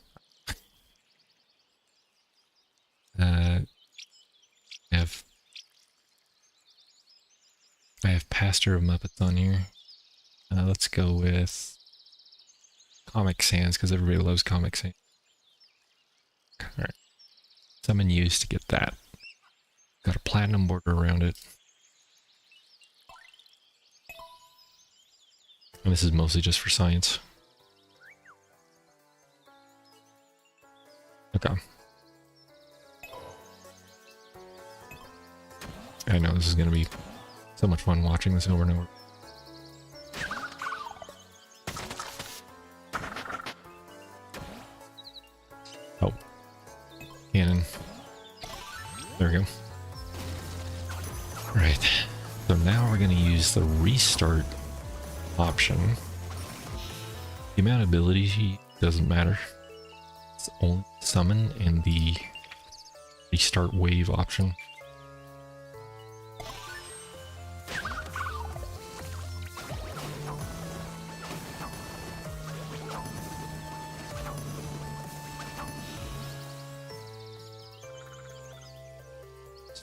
I have Pastor of Muppets on here. Let's go with Comic Sans, because everybody loves Comic Sans. Alright. Summon used to get that. Got a platinum border around it. And this is mostly just for science. Okay. I know this is going to be so much fun watching this over and over. Oh. Cannon. There we go. Right. So now we're going to use the restart option. The amount of ability doesn't matter. It's only summon and the restart wave option.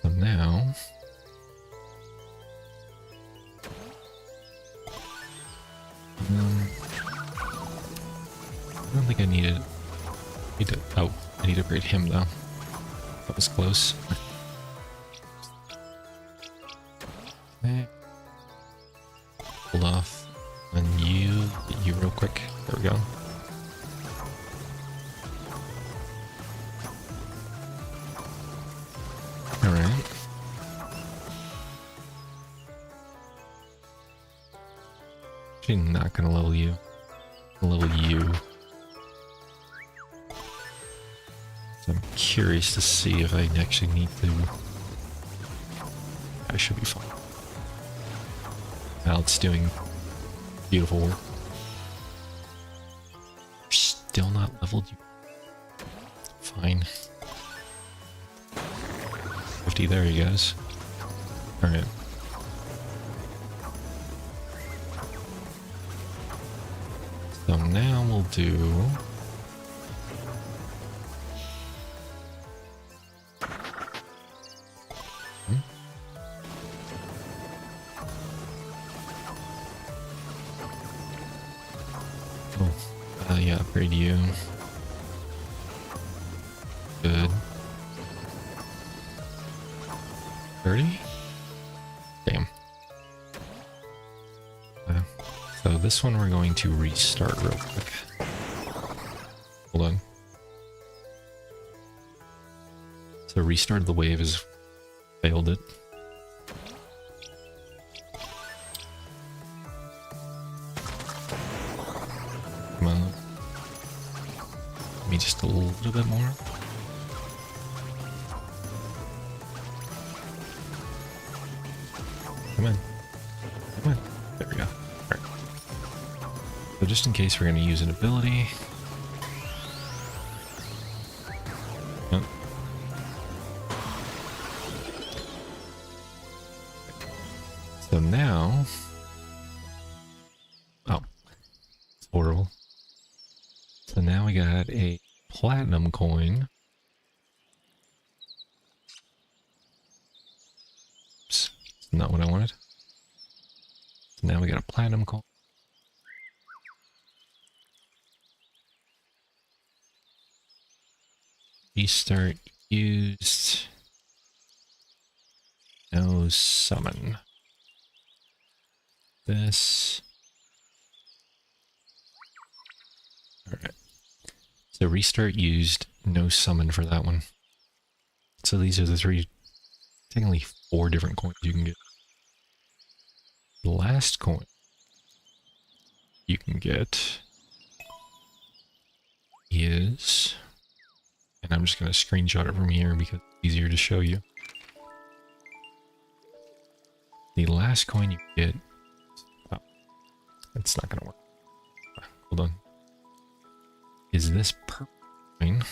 So now... I don't think I need it. Oh, I need to upgrade him though. That was close. Okay. Hold off on you real quick. There we go. Alright. Actually not gonna level you. I'll level you. So I'm curious to see if I actually need to. I should be fine. Now it's doing beautiful work. Still not leveled. Fine. 50, there he goes. Alright. So now we'll do... yeah, upgrade you. Good. 30? Damn. So this one we're going to restart real quick. Hold on. So restart the wave has failed it. Come on. Give me just a little bit more. Come in. Come in. There we go. Alright. So just in case we're going to use an ability. Yep. So now... Oh. It's horrible. So now we got a platinum coin. Oops. Not what I wanted. So now we got a platinum coin. Restart used. No summon. This. Alright. So restart used, no summon for that one. So these are the three, technically 4 different coins you can get. The last coin you can get is, and I'm just going to screenshot it from here because it's easier to show you. The last coin you get, oh, it's not going to work. Hold on. Is this purple coin,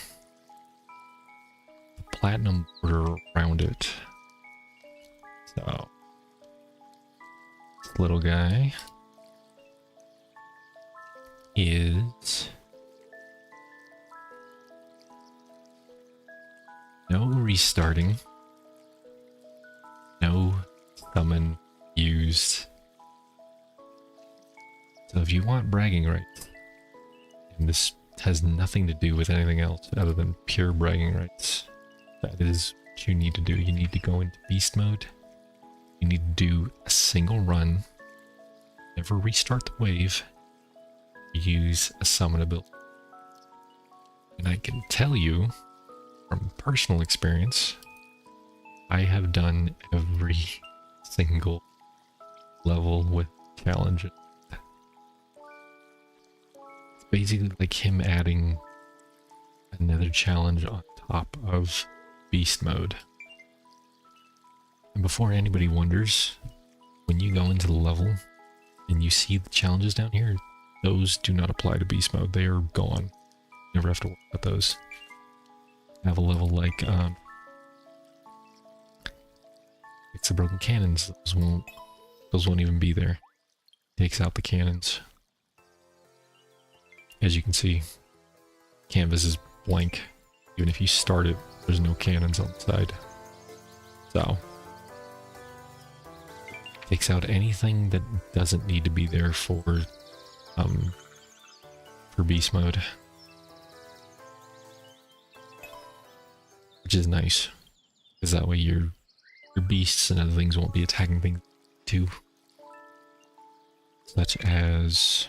the platinum border around it. So, this little guy is no restarting, no summon used. So if you want bragging rights, and this has nothing to do with anything else other than pure bragging rights, that is what you need to do. You need to go into beast mode. You need to do a single run, never restart the wave, use a summon ability. And I can tell you from personal experience, I have done every single level with challenges. It's basically like him adding another challenge on top of beast mode. And before anybody wonders, when you go into the level and you see the challenges down here, those do not apply to beast mode. They are gone. You never have to worry about those. Have a level like it's the broken cannons. Those won't even be there. Takes out the cannons. As you can see, canvas is blank. Even if you start it, there's no cannons on the side. So takes out anything that doesn't need to be there for beast mode, which is nice because that way your beasts and other things won't be attacking things too, such as,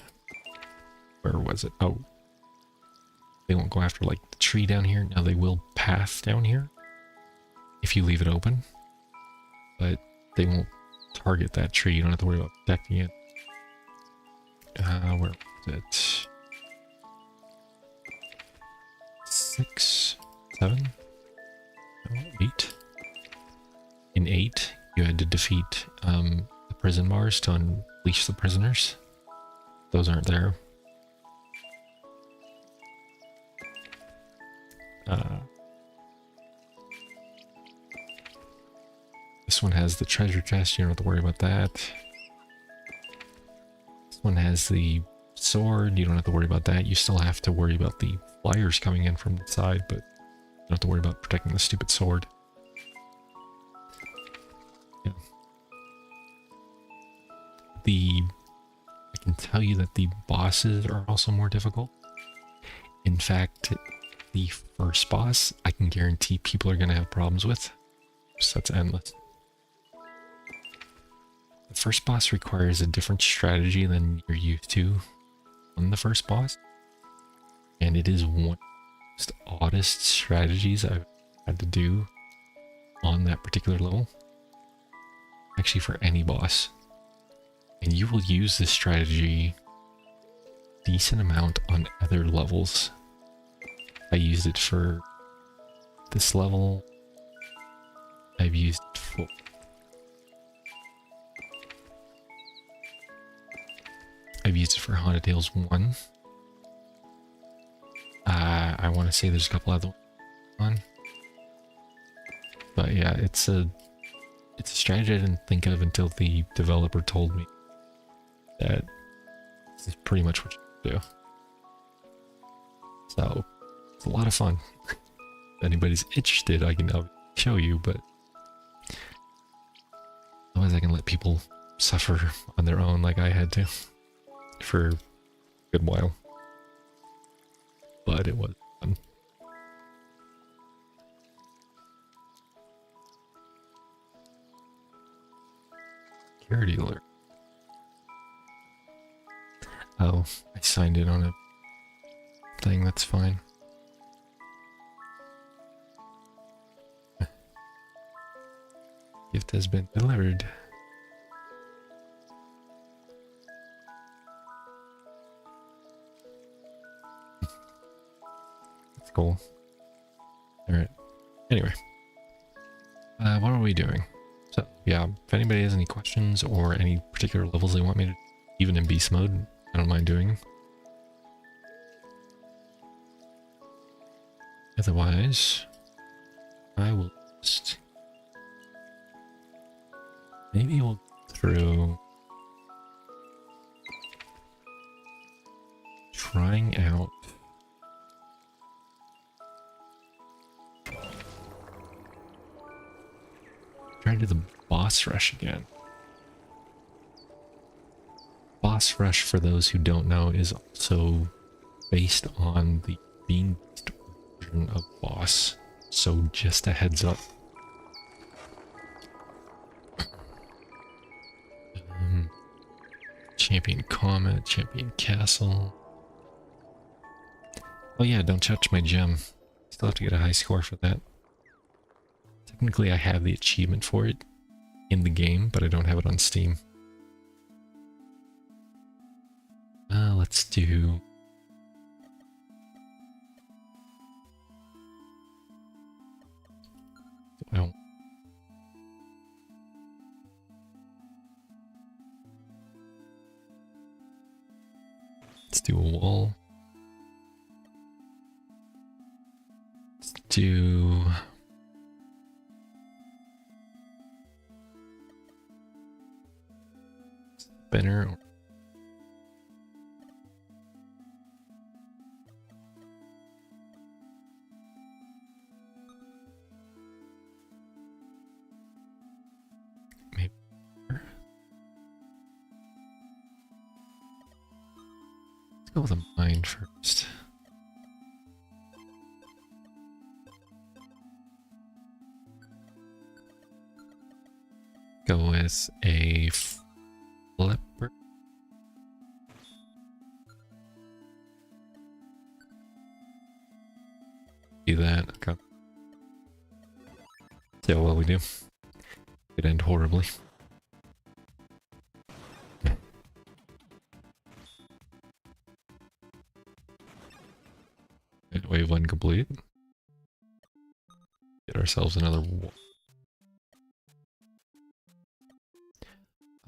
where was it? Oh, they won't go after like the tree down here. Now they will path down here if you leave it open, but they won't target that tree. You don't have to worry about protecting it. Where was it? 6, 7, no, 8. In 8, you had to defeat the prison bars to unleash the prisoners. Those aren't there. This one has the treasure chest, you don't have to worry about that. This one has the sword, you don't have to worry about that. You still have to worry about the flyers coming in from the side, but you don't have to worry about protecting the stupid sword. Yeah. I can tell you that the bosses are also more difficult. In fact, the first boss, I can guarantee people are going to have problems with. So that's endless. The first boss requires a different strategy than you're used to on the first boss. And it is one of the most oddest strategies I've had to do on that particular level. Actually, for any boss. And you will use this strategy a decent amount on other levels. I used it for this level. I've used it for... I've used it for Haunted Tales 1. I want to say there's a couple other ones on. But yeah, it's a strategy I didn't think of until the developer told me that this is pretty much what you do. So it's a lot of fun. If anybody's interested, I can show you, but otherwise I can let people suffer on their own like I had to for a good while. But it was fun. Security alert. Oh, I signed in on a thing, that's fine. Gift has been delivered. That's cool. Alright. Anyway. What are we doing? So, yeah, if anybody has any questions or any particular levels they want me to, even in beast mode, I don't mind doing. Otherwise, I will just... Maybe we'll go through... trying out... Try to do the boss rush again. Boss rush, for those who don't know, is also based on the beast version of boss. So just a heads up. Champion Comet, Champion Castle. Oh yeah, don't touch my gem. Still have to get a high score for that. Technically I have the achievement for it in the game, but I don't have it on Steam. Let's do... Well, let's do a wall. Let's do... Spinner. Let's go with a mine first. Go with a flipper. Do that. Okay. See how well we do. Could end horribly. Wave 1 complete. Get ourselves another one.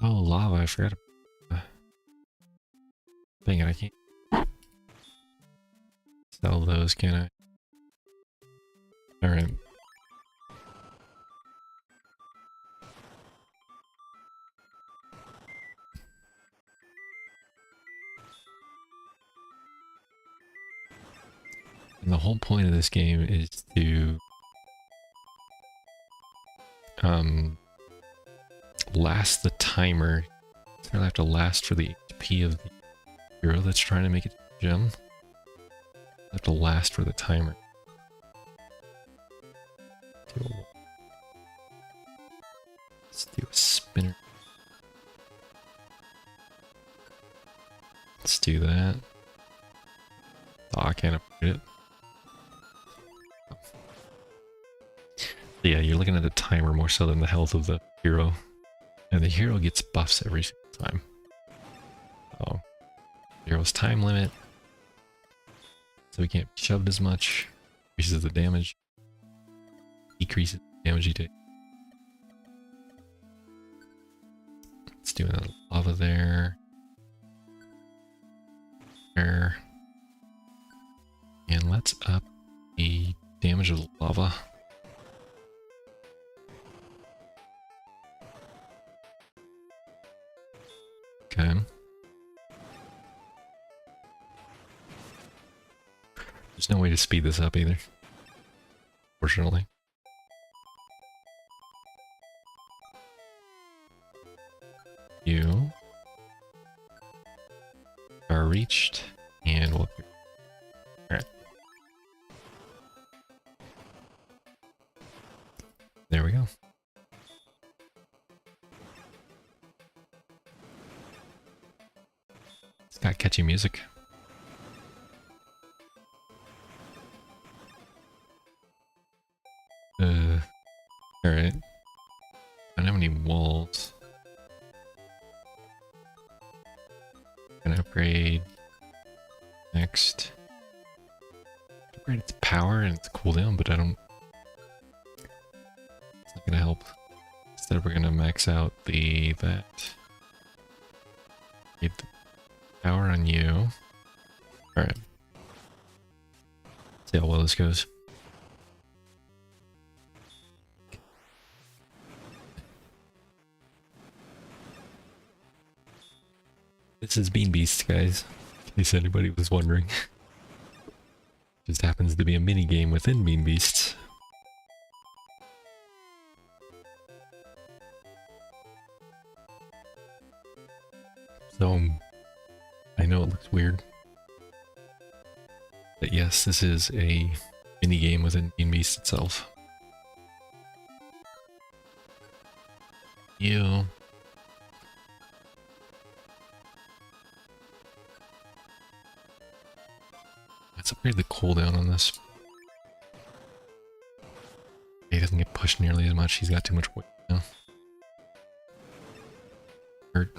Oh, lava, I forgot. Dang it, I can't sell those, can I? Alright. And the whole point of this game is to last the timer. It's gonna have to last for the HP of the hero that's trying to make it to the gem. Have to last for the timer. Let's do a spinner. Let's do that. Oh, I can't upgrade it. Yeah, you're looking at the timer more so than the health of the hero. And the hero gets buffs every single time. Oh. Hero's time limit. So he can't be shoved as much. Increases the damage. Decreases the damage he takes. Let's do another lava there. There. And let's up the damage of the lava. Okay. There's no way to speed this up either. Fortunately. You are reached, and we'll... Alright. There we go. It's got catchy music. Alright. I don't have any walls. Gonna upgrade next. Upgrade its power and its cooldown, but I don't... It's not gonna help. Instead we're gonna max out that. Get the power on you. Alright. See how well this goes. This is Bean Beast, guys, in case anybody was wondering. Just happens to be a mini game within Bean Beasts. So, I know it looks weird, but yes, this is a mini game within Bean Beast itself. You... Let's upgrade the cooldown on this. He doesn't get pushed nearly as much. He's got too much weight now. Hurt.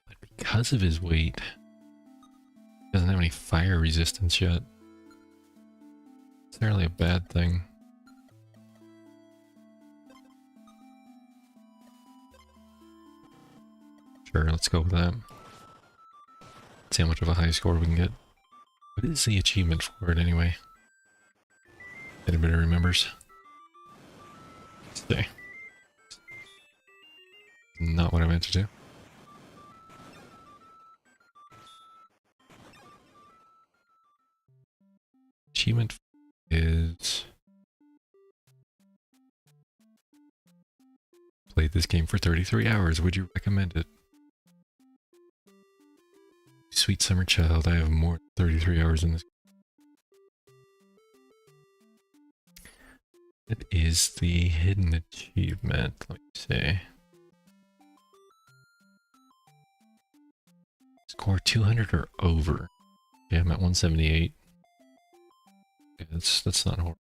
But because of his weight, he doesn't have any fire resistance yet. It's necessarily a bad thing. Sure, let's go with that. See how much of a high score we can get. What is the achievement for it anyway? Anybody remembers? Stay. Not what I meant to do. Achievement is played this game for 33 hours. Would you recommend it? Sweet summer child, I have more than 33 hours in this. It is the hidden achievement. Let me see. Score 200 or over. Yeah, I'm at 178. Yeah, that's not horrible.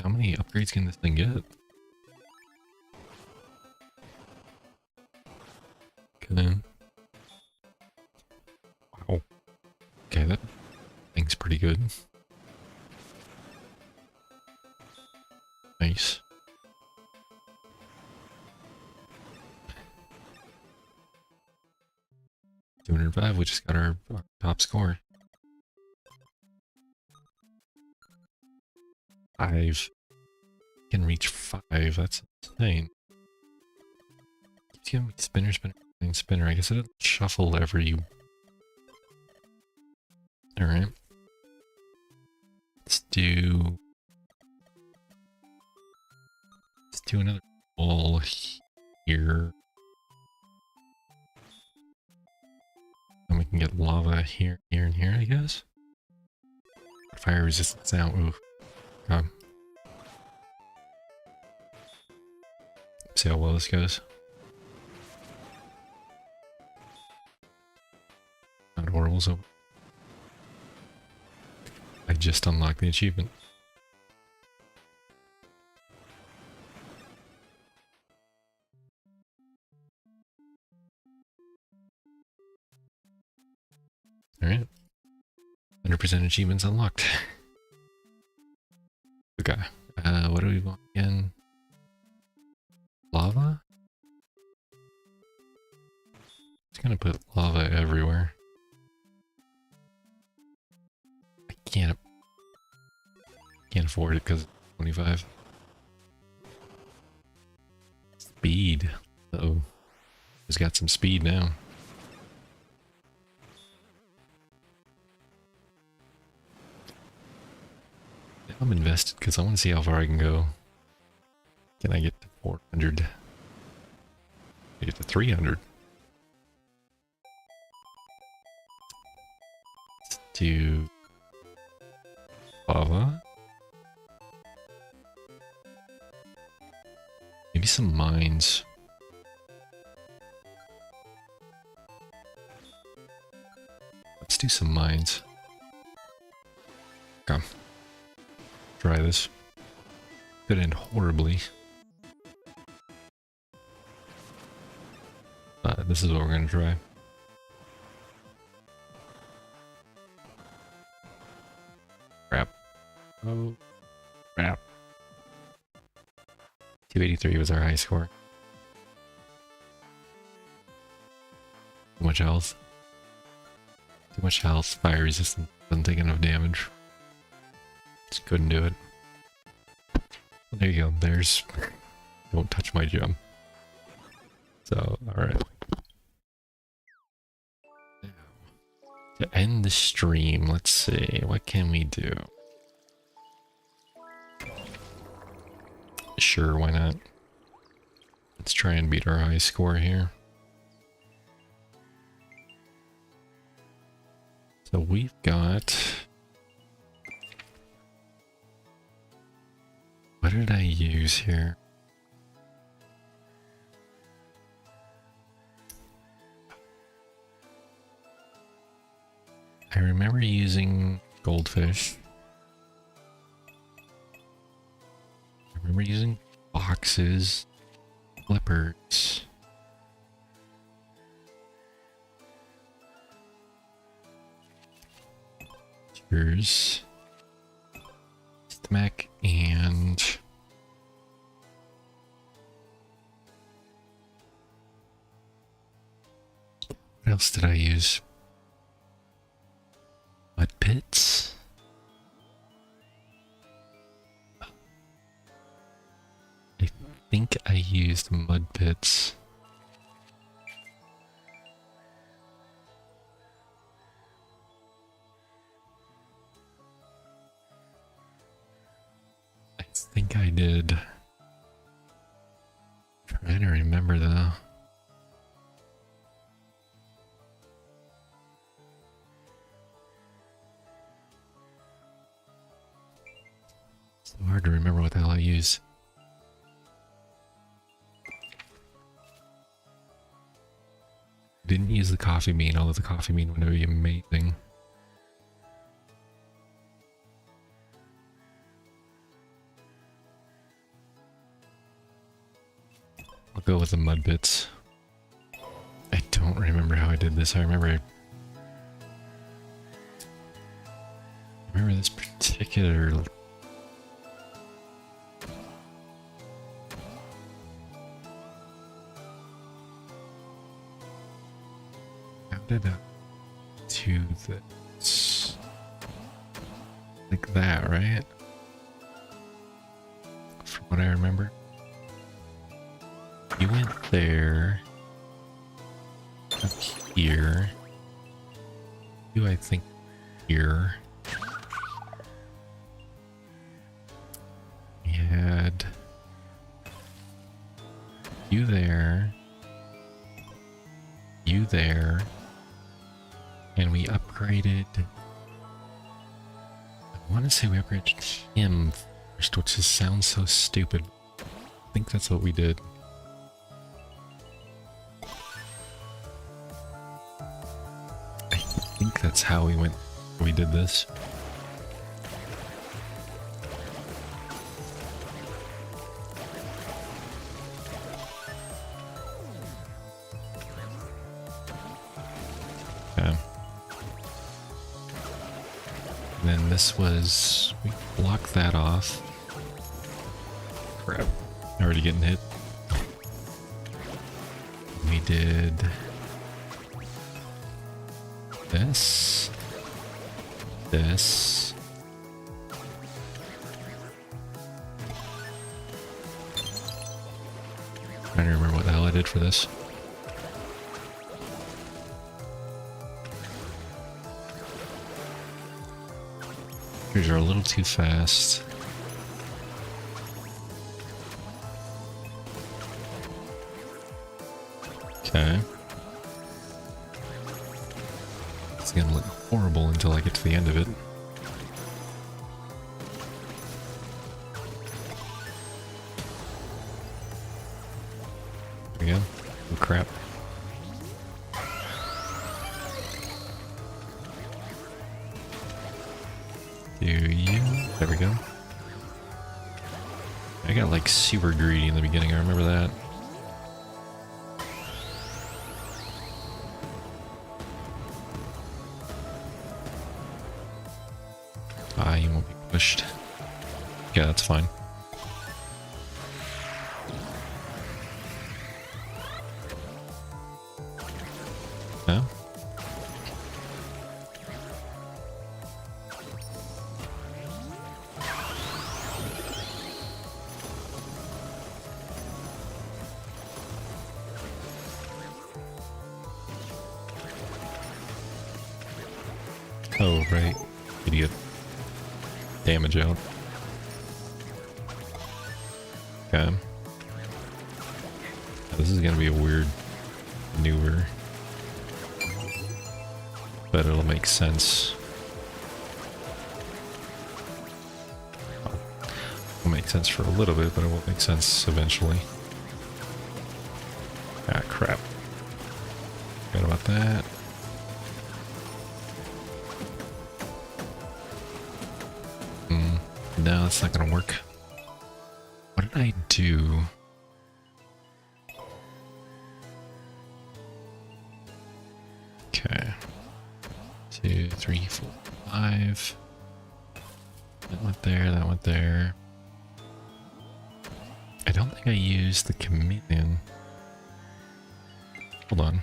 How many upgrades can this thing get? Okay. Wow. Okay, that thing's pretty good. Nice. $205, we just got our top score. 5. Can reach 5, that's insane. Keeps giving me spinner, spinner, spinner. I guess it doesn't shuffle every... Alright. Let's do another wall here. And we can get lava here, here, and here, I guess. Fire resistance now. Ooh. God. See how well this goes. Not horrible, so I just unlocked the achievement. Alright. 100% achievements unlocked. Okay. What do we want again? Lava? It's gonna put lava everywhere. I can't afford it because 25. Speed. Uh-oh. He's got some speed now. I'm invested because I want to see how far I can go. Can I get to 400? I get to 300. Let's do lava. Maybe some mines. Let's do some mines. Come. Try this. Could end horribly. This is what we're gonna try. Crap. Oh, crap. 283 was our high score. Too much health. Too much health. Fire resistance. Doesn't take enough damage. Just couldn't do it. Well, there you go. There's... Don't touch my gem. So, alright. Now, to end the stream, let's see. What can we do? Sure, why not? Let's try and beat our high score here. So we've got... What did I use here? I remember using goldfish. I remember using boxes, flippers. Here's stomach and what else did I use? Mud pits. I think I used mud pits. I did. Trying to remember though. So hard to remember what the hell I use. Didn't use the coffee bean, although the coffee bean would be amazing. I'll go with the mud bits. I don't remember how I did this. I remember this particular... How did I do this? Like that, right? From what I remember. You went there. Up here. You, I think, here. We had you there. You there. And we upgraded... I want to say we upgraded him first, which just sounds so stupid. I think that's what we did. I think that's how we did this. Okay. And then this was, we blocked that off. Crap, already getting hit. We did this, this. Trying to remember what the hell I did for this. These are a little too fast. Okay. It's gonna look horrible until I get to the end of it. There we go. Oh crap. Do you? There we go. I got like super greedy in the beginning, I remember that. Ah, you won't be pushed. Yeah, that's fine. No? Oh, right. Idiot. Damage out. Okay. This is gonna be a weird maneuver. But it'll make sense. Well, it'll make sense for a little bit, but it won't make sense eventually. Ah, crap. Forgot about that. No, that's not gonna work. What did I do? Okay. 2, 3, 4, 5. That went there, that went there. I don't think I used the chameleon. Hold on.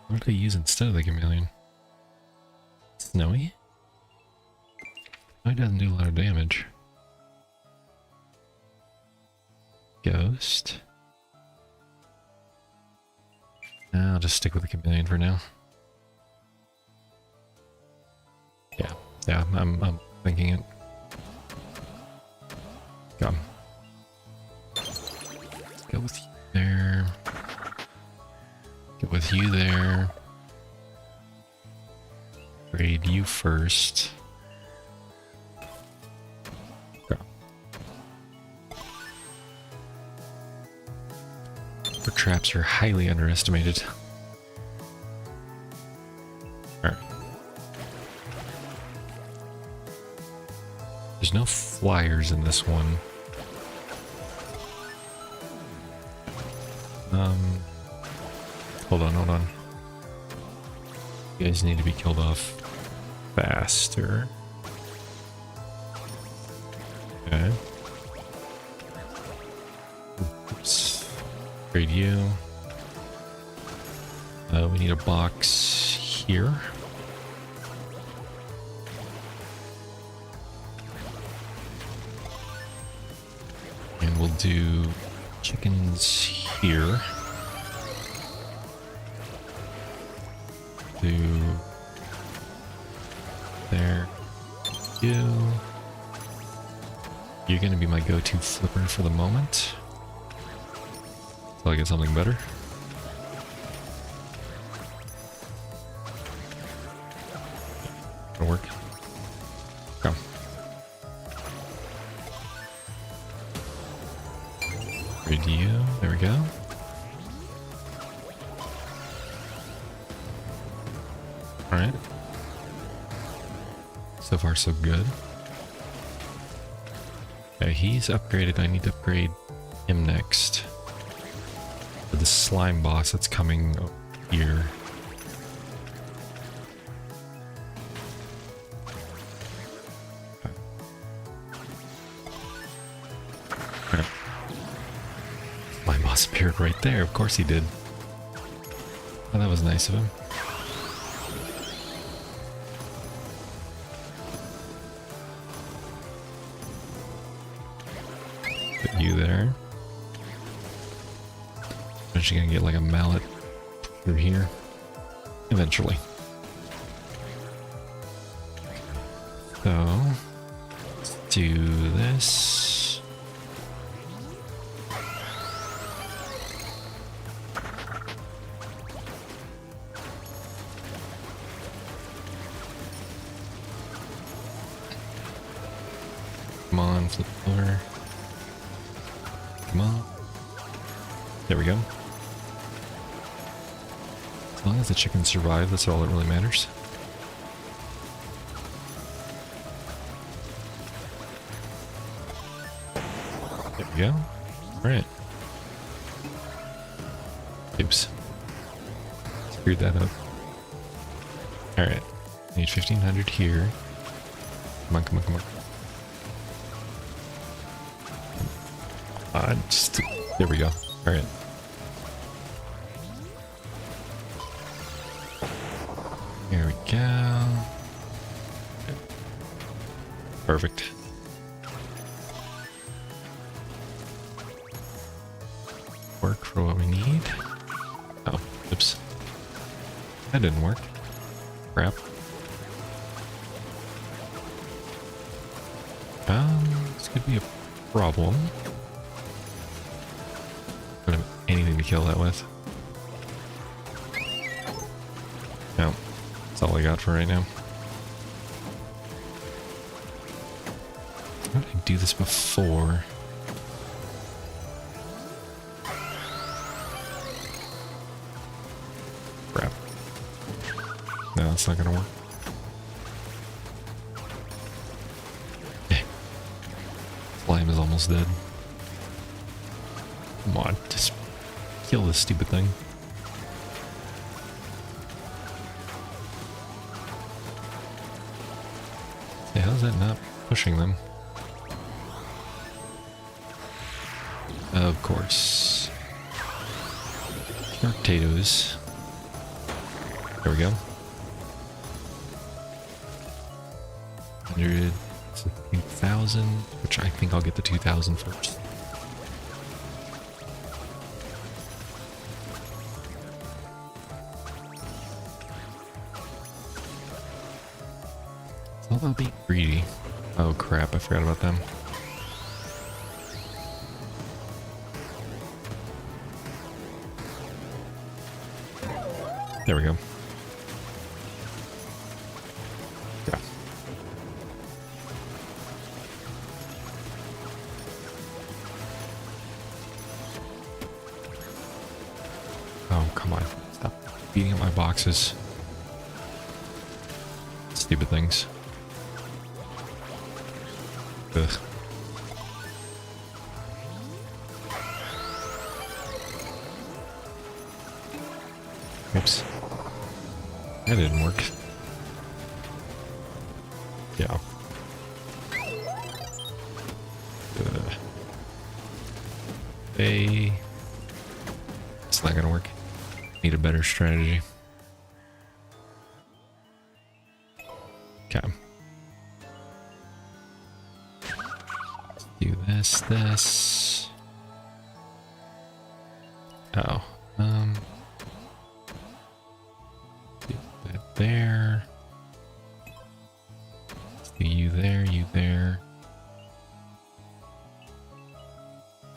What did I use instead of the chameleon? Snowy? It doesn't do a lot of damage. Ghost. I'll just stick with the chameleon for now. Yeah, I'm thinking it. Come. Let's go with you there. Get with you there. Raid you first. Go. Our traps are highly underestimated. Alright. There's no flyers in this one. Hold on. You guys need to be killed off faster. Okay. Oops. Trade you. We need a box here. And we'll do chickens here. Do there. You're gonna be my go-to flipper for the moment. Until I get something better. It'll work. Come. Radio. There we go. Alright. So far, so good. Okay, he's upgraded. I need to upgrade him next. For the slime boss that's coming here. Okay. Alright. Slime boss appeared right there. Of course he did. Oh, that was nice of him. You there. I'm actually gonna get like a mallet through here eventually. So let's do this. Come on, flip over. Come on. There we go. As long as the chickens survive, that's all that really matters. There we go. Alright. Oops. Screwed that up. Alright. Need 1500 here. Come on, come on, come on. Just, there we go. Alright. There we go. Perfect. Work for what we need. Oh, oops. That didn't work. Crap. This could be a problem. I don't have anything to kill that with. No, that's all I got for right now. How did I do this before? Crap. No, that's not gonna work. Slime is almost dead. Come on, just kill this stupid thing. Hey, how's that not pushing them? Of course. Potatoes. There we go. 100,000, which I think I'll get the 2,000 first. It's all about being greedy. Oh crap, I forgot about them. There we go. Yeah. Oh, come on. Stop beating up my boxes. Stupid things. Ugh. Oops. That didn't work. Yeah. It's not gonna work. Need a better strategy. Okay. Do this. Oh. Do that there. Let's do you there, you there.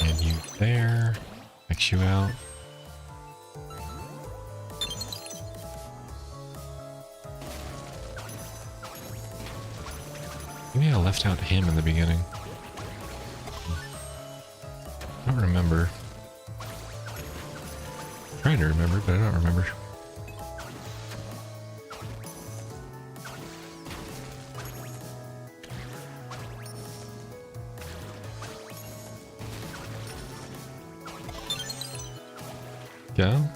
And you there. X you out. Maybe I left out him in the beginning. I don't remember. I'm trying to remember, but I don't remember. Yeah.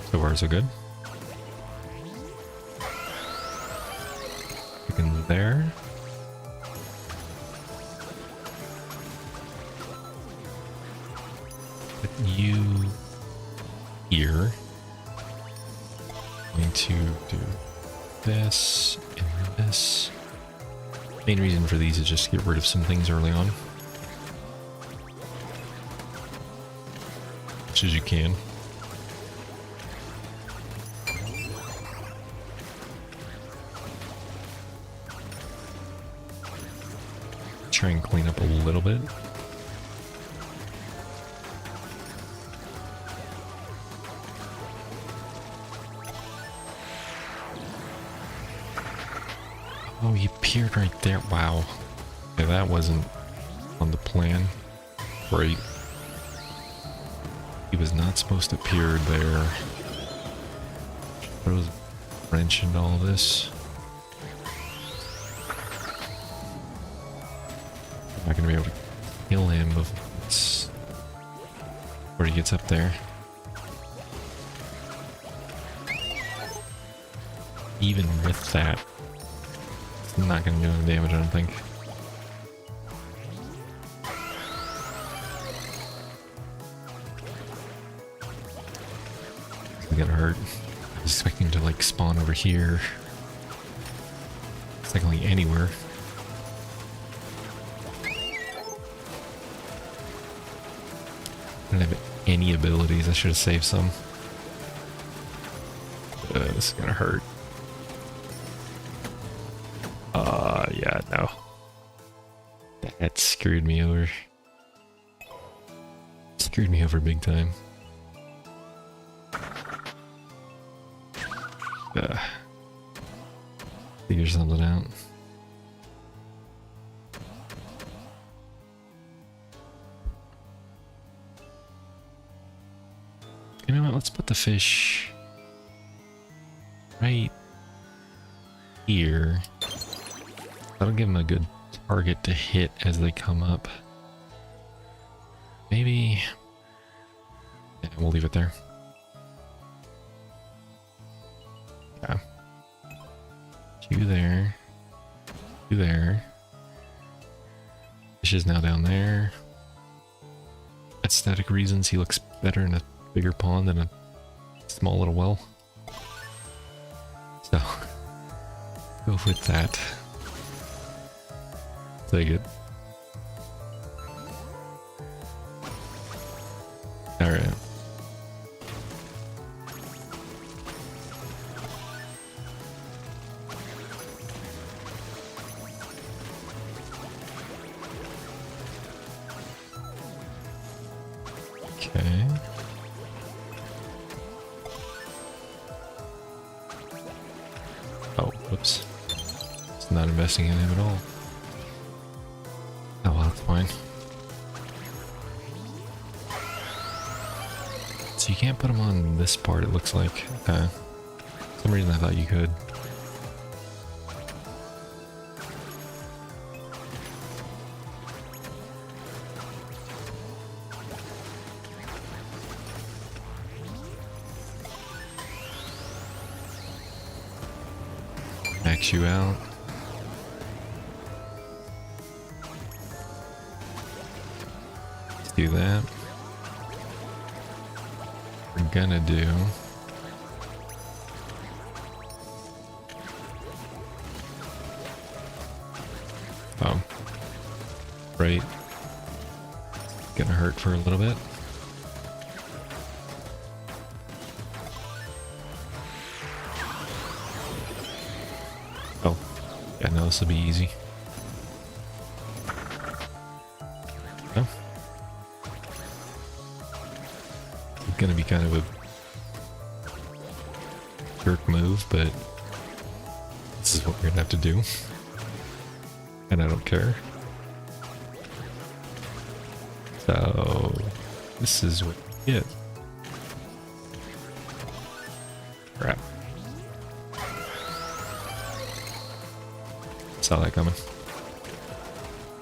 So far so good. Chicken there. Put you here. I'm going to do this and this. Main reason for these is just to get rid of some things early on. Much as you can. Try and clean up a little bit. Oh, he appeared right there. Wow. Okay, that wasn't on the plan. Great. He was not supposed to appear there. Throws a wrench into all this. I'm not gonna be able to kill him before he gets up there. Even with that, it's not gonna do any damage, I don't think. It's gonna hurt. I was expecting to like spawn over here. It's like only anywhere. I don't have any abilities. I should have saved some. This is gonna hurt. Yeah, no. That screwed me over. Screwed me over big time. Figure something out. You know what? Let's put the fish right here. That'll give them a good target to hit as they come up. Maybe... yeah, we'll leave it there. Yeah. You there. You there. Fish is now down there. Aesthetic reasons, he looks better in a bigger pond than a small little well. So, go with that. Take it. Alright. Okay. not investing in him at all. Oh well, that's fine. So you can't put him on this part, it looks like. Okay. For some reason I thought you could. Max you out. Let's do that. We're gonna do right. Gonna hurt for a little bit. Oh, yeah, no, this will be easy. No. It's gonna be kind of a jerk move, but this is what we're gonna have to do. And I don't care. So, this is what you get. Crap. Saw that coming.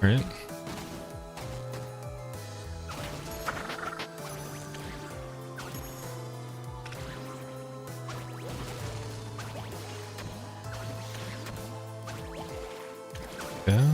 Alright. Yeah.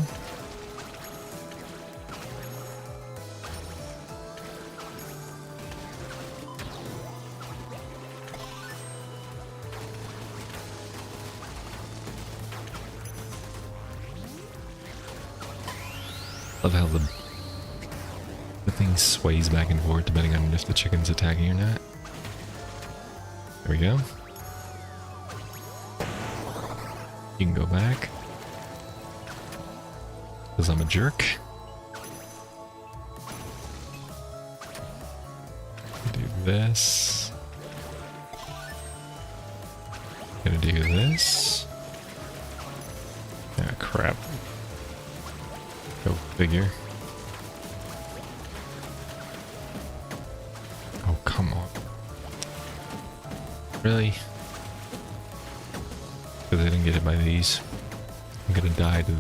Love how the thing sways back and forth depending on if the chicken's attacking or not. There we go. You can go back. Because I'm a jerk. Do this. Gonna do this. Ah, crap. Go figure. Oh, come on. Really? Because I didn't get hit by these. I'm gonna die to...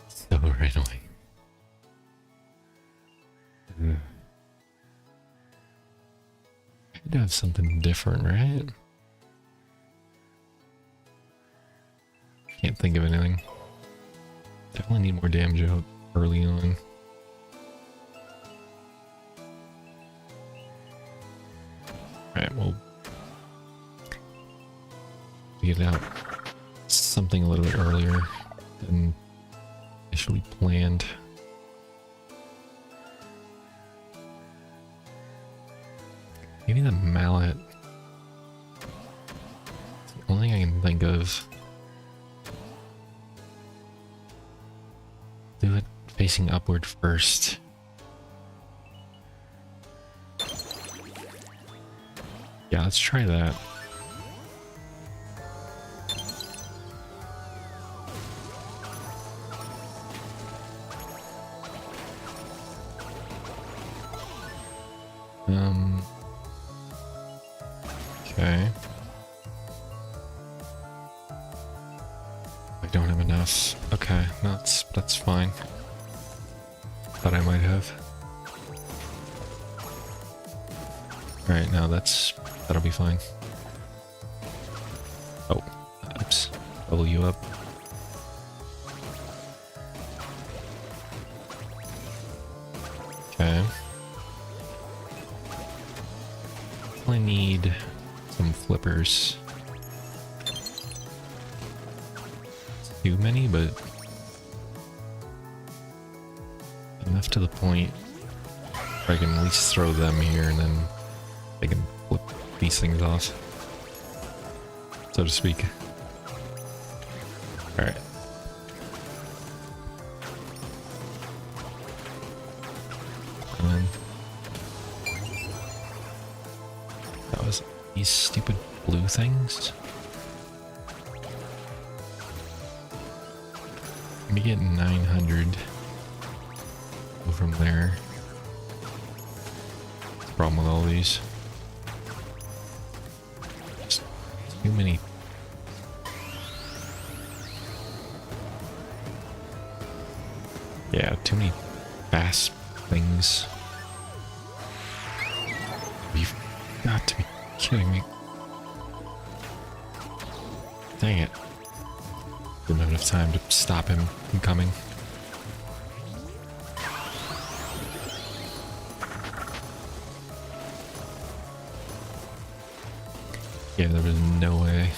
So right away. Should have something different, right? Can't think of anything. Definitely need more damage out early on. Alright, we'll get out something a little bit earlier than initially planned. Maybe the mallet. It's the only thing I can think of. Do it facing upward first. Yeah, let's try that. Okay. I don't have enough. Okay, no, that's fine. Thought I might have. Alright, now that'll be fine. Oh, oops. Bubble you up. Okay. I need some flippers. Too many, but enough to the point where I can at least throw them here and then they can flip these things off, so to speak. Alright. That was these stupid blue things. Let me get 900. Go from there. What's the problem with all these? Just too many. Yeah, too many fast things. You've got to be kidding me. Dang it. Didn't have enough time to stop him from coming. Yeah, there was no way.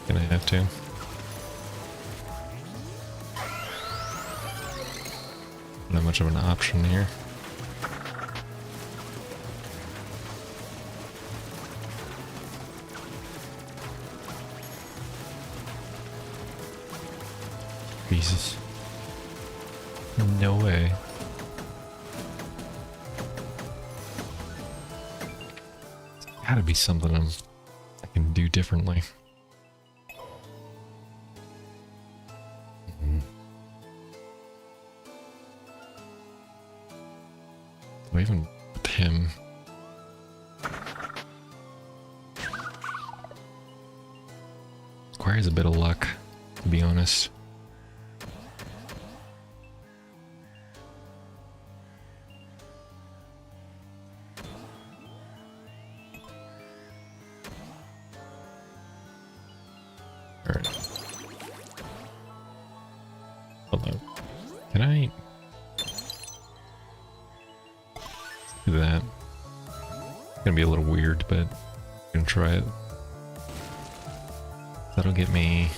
Gonna have to. Not much of an option here. Jesus. No way. There's gotta be something I can do differently. Do I even with him? Requires a bit of luck, to be honest. Alright. Hold on. Can I do that? It's gonna be a little weird, but I'm gonna try it. That'll get me.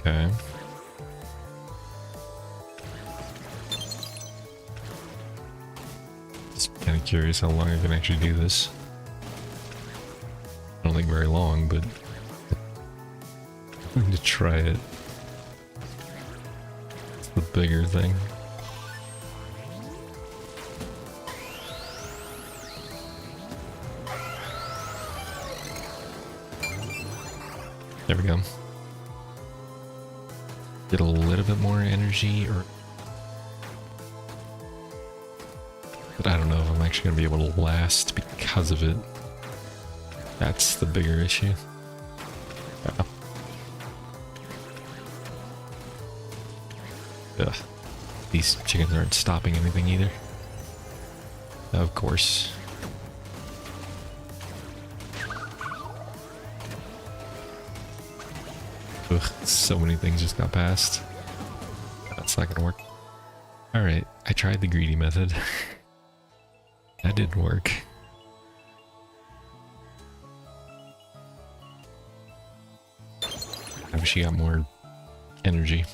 Okay. Just kind of curious how long I can actually do this. I don't think very long, but I'm going to try it. It's the bigger thing. There we go. Get a little bit more energy, or but I don't know if I'm actually gonna be able to last because of it. That's the bigger issue. Yeah. Ugh. These chickens aren't stopping anything either. Of course. Ugh, so many things just got past. That's not gonna work. Alright, I tried the greedy method. That didn't work. I wish she got more energy.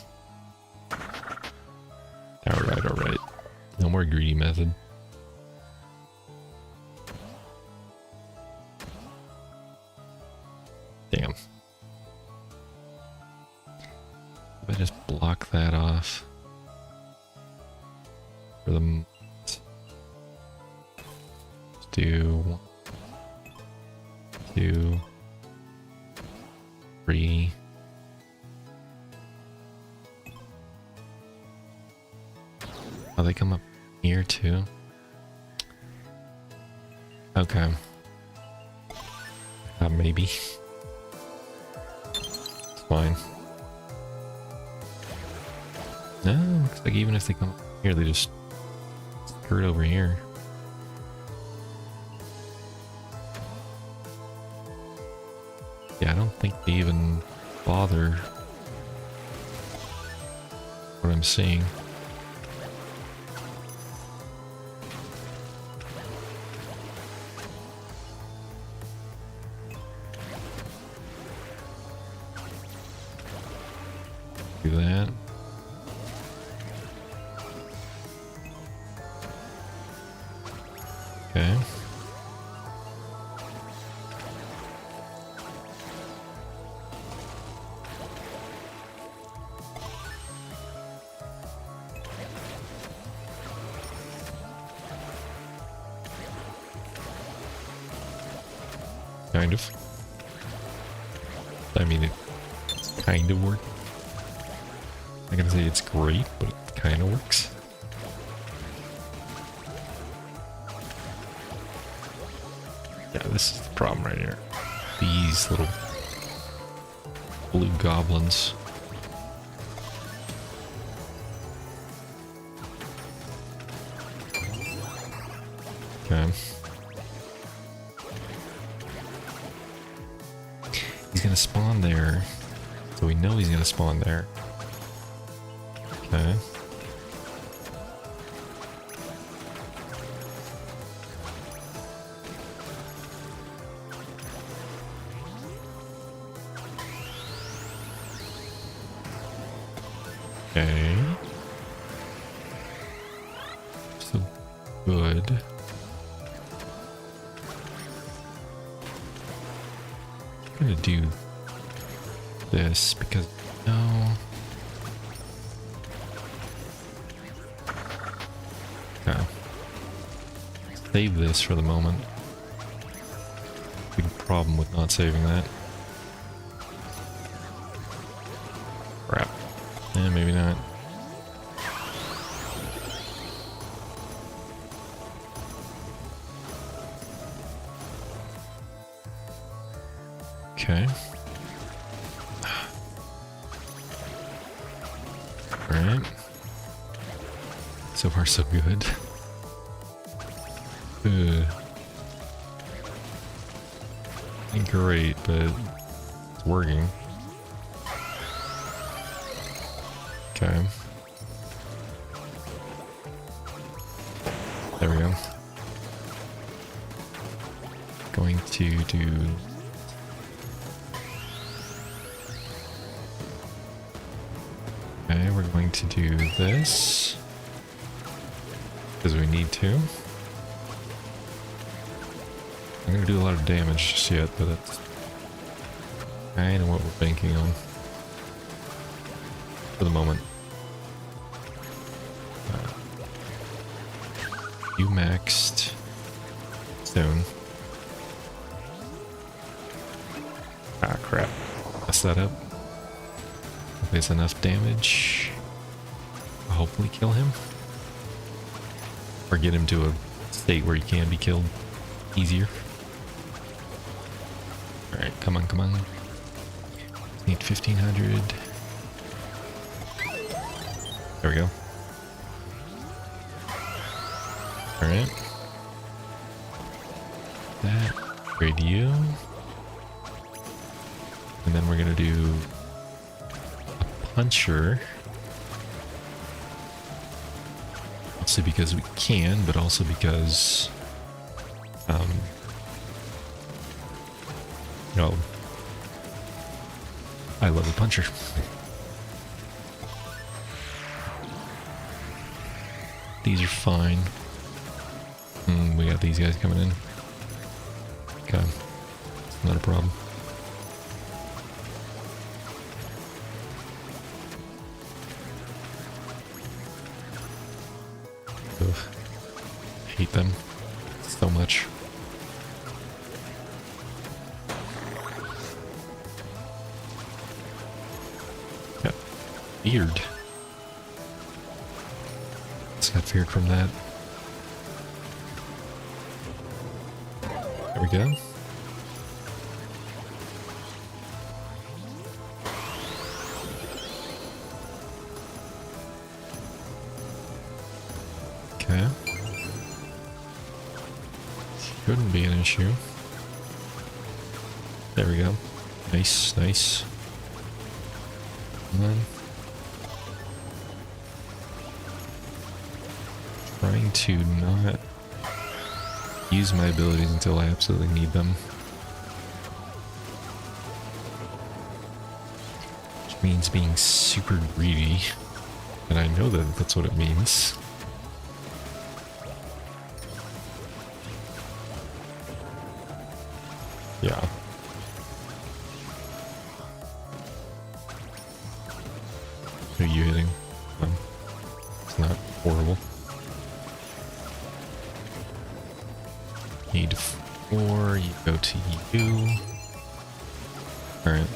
Alright, alright. No more greedy method. Damn. If I just block that off for the let's do 1, 2, 3. Oh, they come up here too. Okay. Maybe. It's fine. No, looks like even if they come here, they just screw it over here. Yeah, I don't think they even bother what I'm seeing. Do that. Okay. Kind of. I mean, it kind of works. I'm not gonna say it's great, but it kind of works. Yeah, this is the problem right here. These little blue goblins. Okay. He's gonna spawn there. So we know he's gonna spawn there. Okay. Okay. So good. I'm gonna do this because no. Okay. Save this for the moment. Big problem with not saving that. Crap. Eh, maybe not. Okay. Alright. So far so good. Ain't great, but it's working. Okay. There we go. Going to do... Okay, we're going to do this. Because we need to. I'm going to do a lot of damage just yet, but that's kind of what we're banking on. For the moment. You maxed soon. Ah, crap. Messed that up. If there's enough damage, I'll hopefully kill him. Or get him to a state where he can be killed easier. Alright, come on, come on. Need 1500. There we go. Alright. That. Grade you. And then we're gonna do a puncher. Mostly because we can, but also because you know, I love a puncher. These are fine. We got these guys coming in. Okay. Not a problem. Ugh. Hate them so much. Got feared. Just got feared from that. There we go. Okay. Shouldn't be an issue. There we go. Nice, nice. And then trying to not use my abilities until I absolutely need them. means being super greedy. And I know that that's what it means. Yeah. Who are you hitting? It's not horrible. Need 4, you go to you. Alright.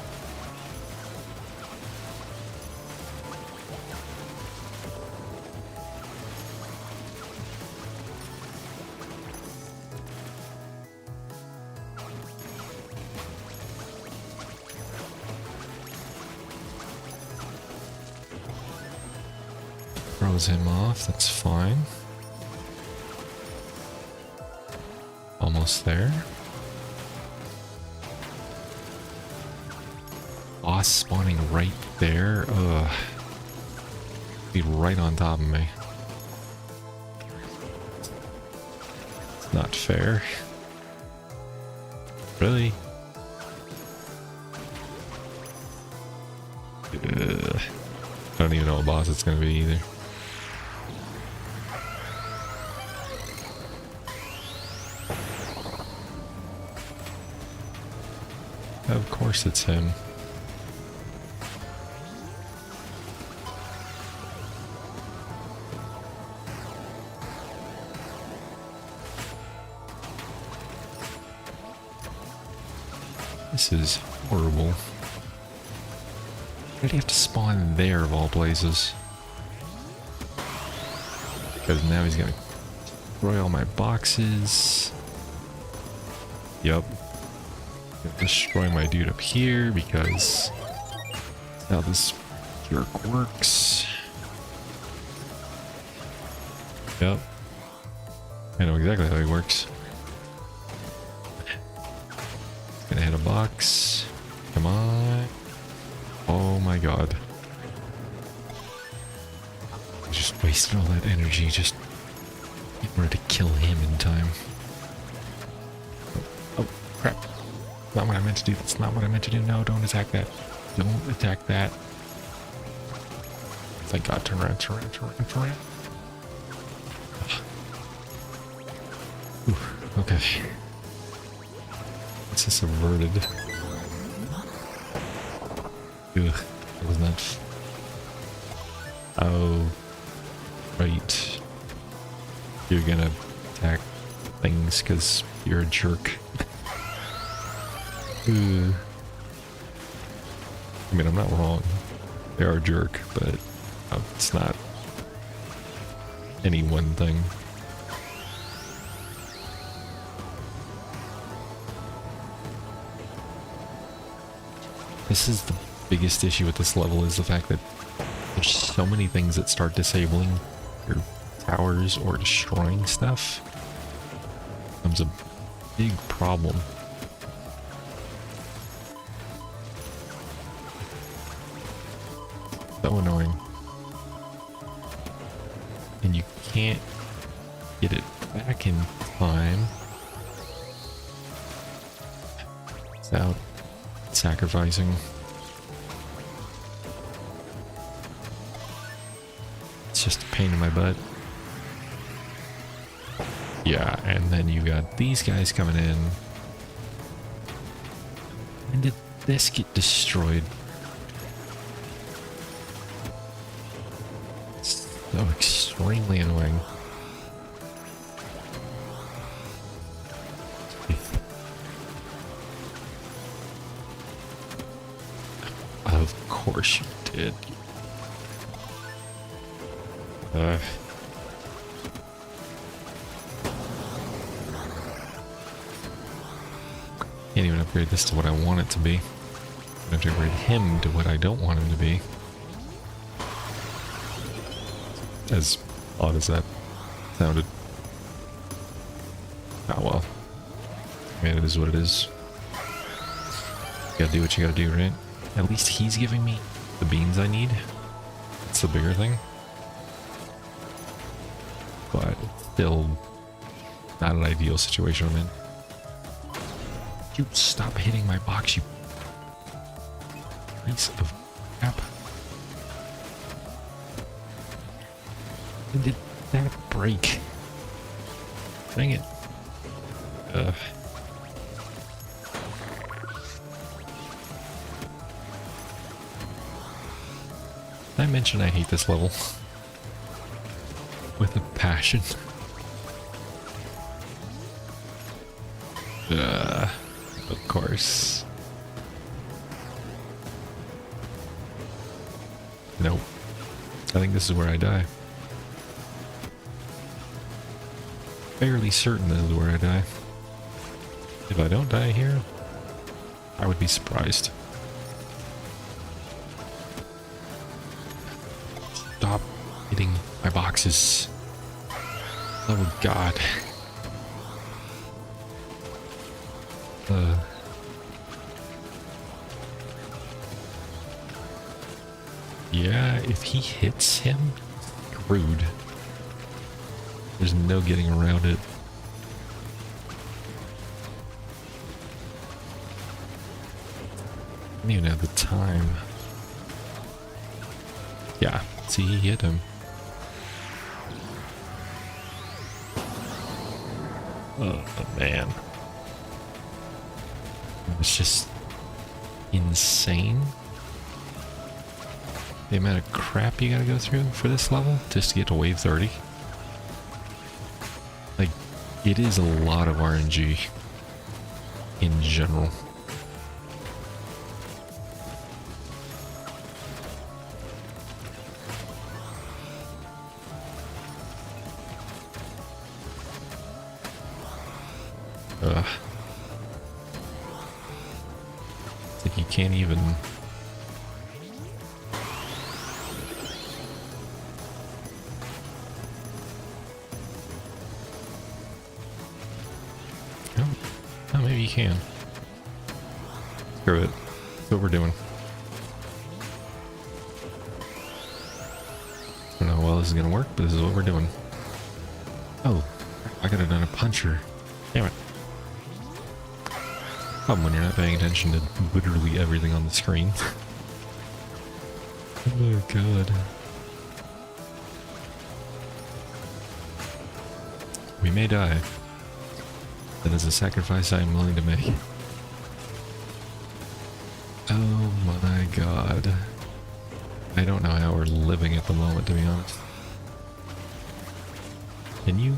Throws him off, that's fine. Almost there. Boss spawning right there. Ugh. Be right on top of me. It's not fair. Really? Ugh. I don't even know what boss it's gonna be either. Of course it's him. This is horrible. Why did he have to spawn there of all places? Because now he's gonna destroy all my boxes. Yup. Destroy my dude up here because that's how this jerk works. Yep. I know exactly how he works. Gonna hit a box. Come on. Oh my god. I just wasted all that energy just in order to kill him in time. Oh crap. Not what I meant to do. That's not what I meant to do. No, don't attack that. Don't attack that. Thank god. Turn around, turn around, turn around, turn around. Ooh, okay. This is averted. Ugh, that was not. Oh, right. You're gonna attack things because you're a jerk. I mean, I'm not wrong. They are a jerk, but it's not any one thing. This is the biggest issue with this level, is the fact that there's so many things that start disabling your towers or destroying stuff. It becomes a big problem. So annoying. And you can't get it back in time without sacrificing. It's just a pain in my butt. Yeah, and then you got these guys coming in. When did this get destroyed? So extremely annoying. Of course you did. Can't even upgrade this to what I want it to be. I have to upgrade him to what I don't want him to be. As odd as that sounded. Oh well. Man, it is what it is. You gotta do what you gotta do, right? At least he's giving me the beans I need. That's the bigger thing. But still not an ideal situation I'm in. You stop hitting my box, you piece of crap. When did that break? Dang it. Ugh. Did I mention I hate this level? With a passion. Of course. Nope. I think this is where I die. Fairly certain this is where I die. If I don't die here, I would be surprised. Stop hitting my boxes. Oh god. Yeah, if he hits him, screwed. There's no getting around it. I don't even have the time. Yeah, see, he hit him. Oh man. It's just insane. The amount of crap you gotta go through for this level just to get to wave 30. Like, it is a lot of RNG in general. Ugh. It's like you can't even... Oh, maybe you can. Screw it. That's what we're doing. I don't know how well this is gonna work, but this is what we're doing. Oh, I could have done a puncher. Damn it. Problem when you're not paying attention to literally everything on the screen. Oh god. We may die. That is a sacrifice I am willing to make. Oh my god. I don't know how we're living at the moment, to be honest. Can you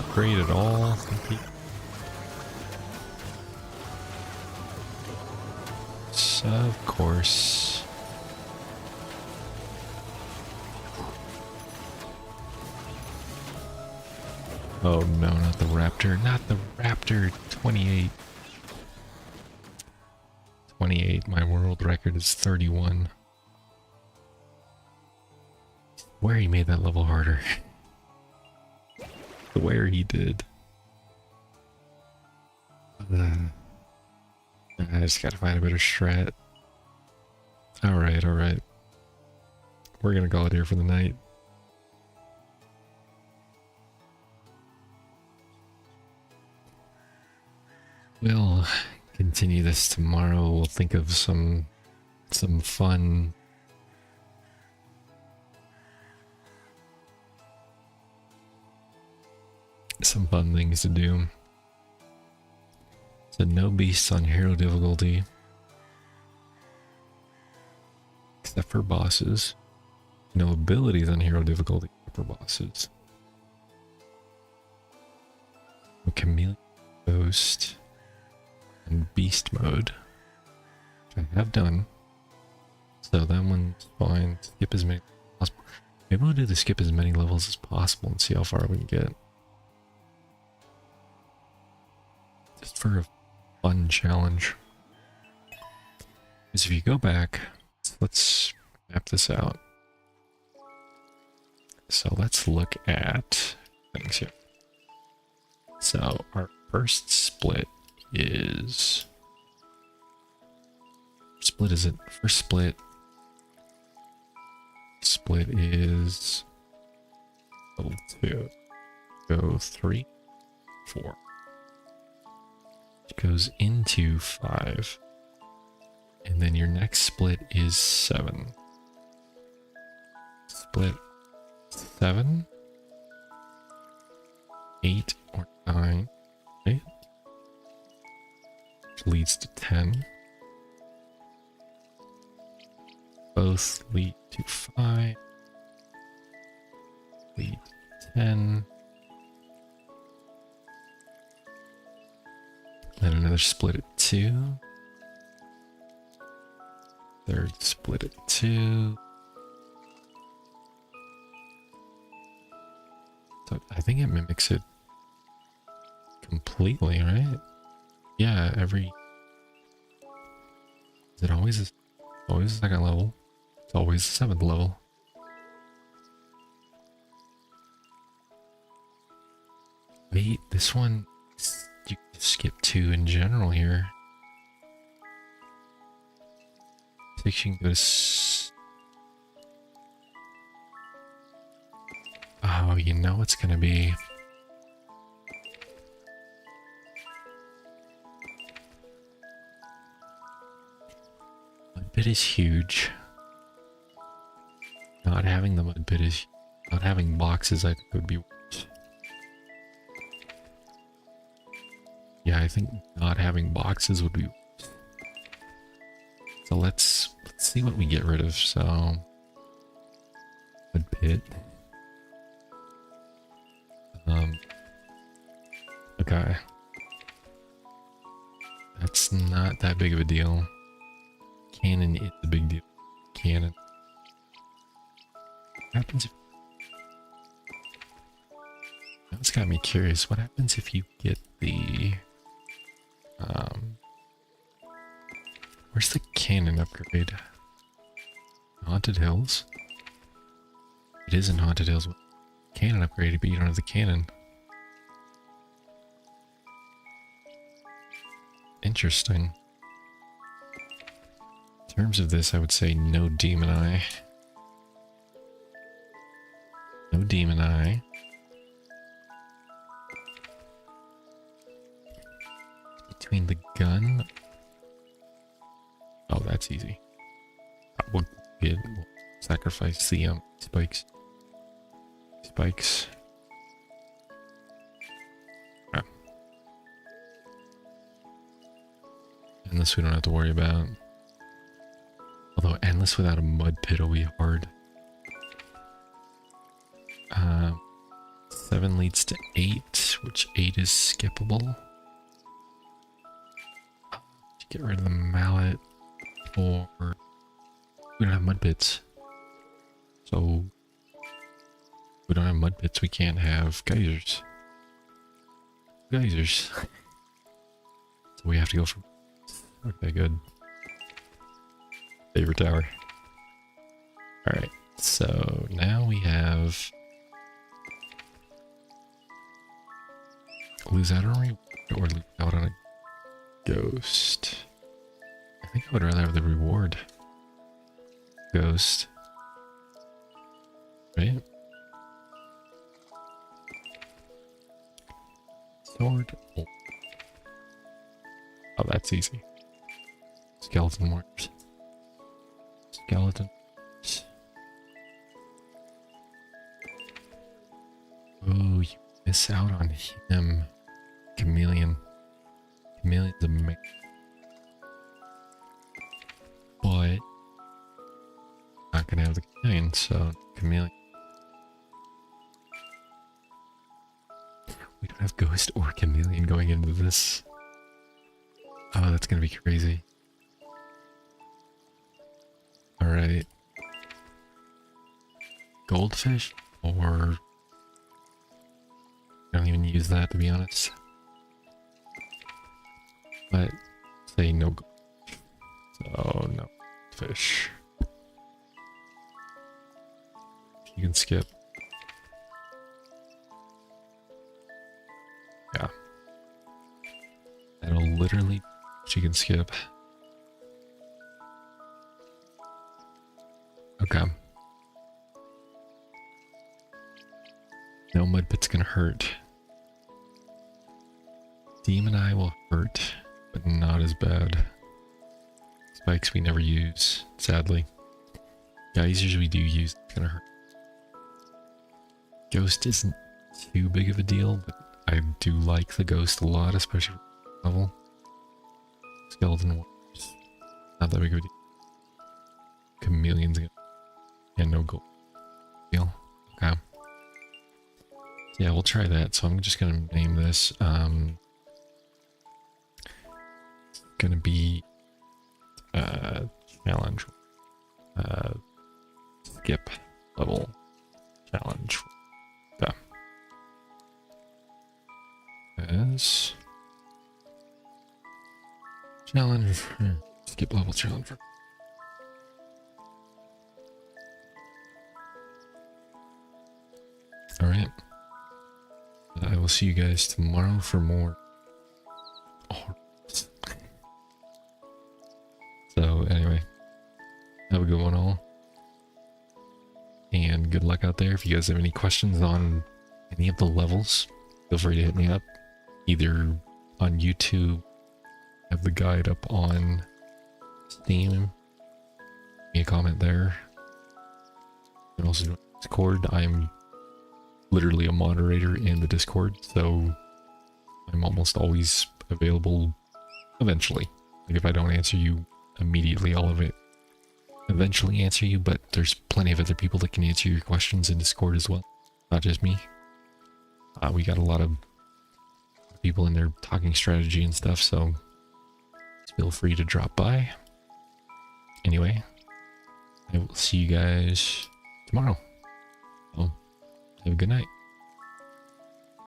upgrade at all? Of course. Oh no, not the Raptor. Not the Raptor. 28. 28. My world record is 31. Where he made that level harder. Where he did. I just gotta find a better strat. Alright, alright. We're gonna call it here for the night. We'll continue this tomorrow. We'll think of some fun things to do. So no beasts on hero difficulty. Except for bosses. No abilities on hero difficulty except for bosses. No chameleon ghost. And beast mode. Which I have done. So that one's fine. Skip as many as possible. Maybe we'll do the skip as many levels as possible and see how far we can get. Just for a fun challenge. Because if you go back, let's map this out. So let's look at things here. So our first split is... Split is it? First split. Split is... level 2. Go 3, 4. Goes into 5. And then your next split is 7. Split 7, 8, or 9, right? Which leads to 10. Both lead to 5. Lead to 10. Then another split at 2. Third split at 2. So I think it mimics it completely, right? Yeah, every... Is it always the second level? It's always the 7th level. Wait, this one... You can skip 2 in general here. 6 you can go to... Oh, you know it's gonna be... Mud pit is huge. Not having the mud pit is... Not having boxes I think would be worse. Yeah, I think not having boxes would be worse. So let's see what we get rid of. So... Mud pit. Okay. That's not that big of a deal. Cannon is a big deal. Cannon. What happens if... That's got me curious. What happens if you get the... Where's the cannon upgrade? Haunted Hills? It is in Haunted Hills. Cannon upgrade, but you don't have the cannon. Interesting. In terms of this, I would say no Demon Eye. No Demon Eye. Between the gun... Oh, that's easy. We'll sacrifice the spikes. Spikes. Yeah. Endless we don't have to worry about. Although endless without a mud pit will be hard. 7 leads to 8, which 8 is skippable. Get rid of the mallet, or we don't have mud pits. So we don't have mud pits, we can't have geysers. Geysers. So we have to go for... Okay, good. Favorite tower. Alright, so now we have... Lose out on a reward or lose out on a ghost. I think I would rather have the reward. Ghost. Right? Sword. Oh, that's easy. Skeleton warriors. Skeleton. Oh, you miss out on him. Chameleon. Chameleon's amazing. But not gonna have the chameleon, so chameleon. We don't have ghost or chameleon going into this. Oh, that's gonna be crazy. Alright. Goldfish or... I don't even use that, to be honest. But say no goldfish. So no fish. You can skip. Yeah. That'll literally... She can skip. Okay. No mud pit's gonna hurt. Demon Eye will hurt, but not as bad. Spikes we never use, sadly. Geysers we do use, it's gonna hurt. Ghost isn't too big of a deal, but I do like the ghost a lot, especially for level. Skeleton Warriors, not that big of a deal. Chameleon's gonna, yeah, no gold deal. Okay. Yeah, we'll try that. So I'm just gonna name this gonna be challenge skip level challenge. Okay. As challenge skip level challenge. All right. I will see you guys tomorrow for more. So anyway, have a good one all. And good luck out there. If you guys have any questions on any of the levels, feel free to hit me up. Either on YouTube, have the guide up on Steam. Leave me a comment there. And also join Discord. I'm literally a moderator in the Discord, so I'm almost always available eventually. Like if I don't answer you immediately, I'll eventually answer you, but there's plenty of other people that can answer your questions in Discord as well, not just me. We got a lot of people in there talking strategy and stuff, so feel free to drop by. Anyway, I will see you guys tomorrow. So, have a good night.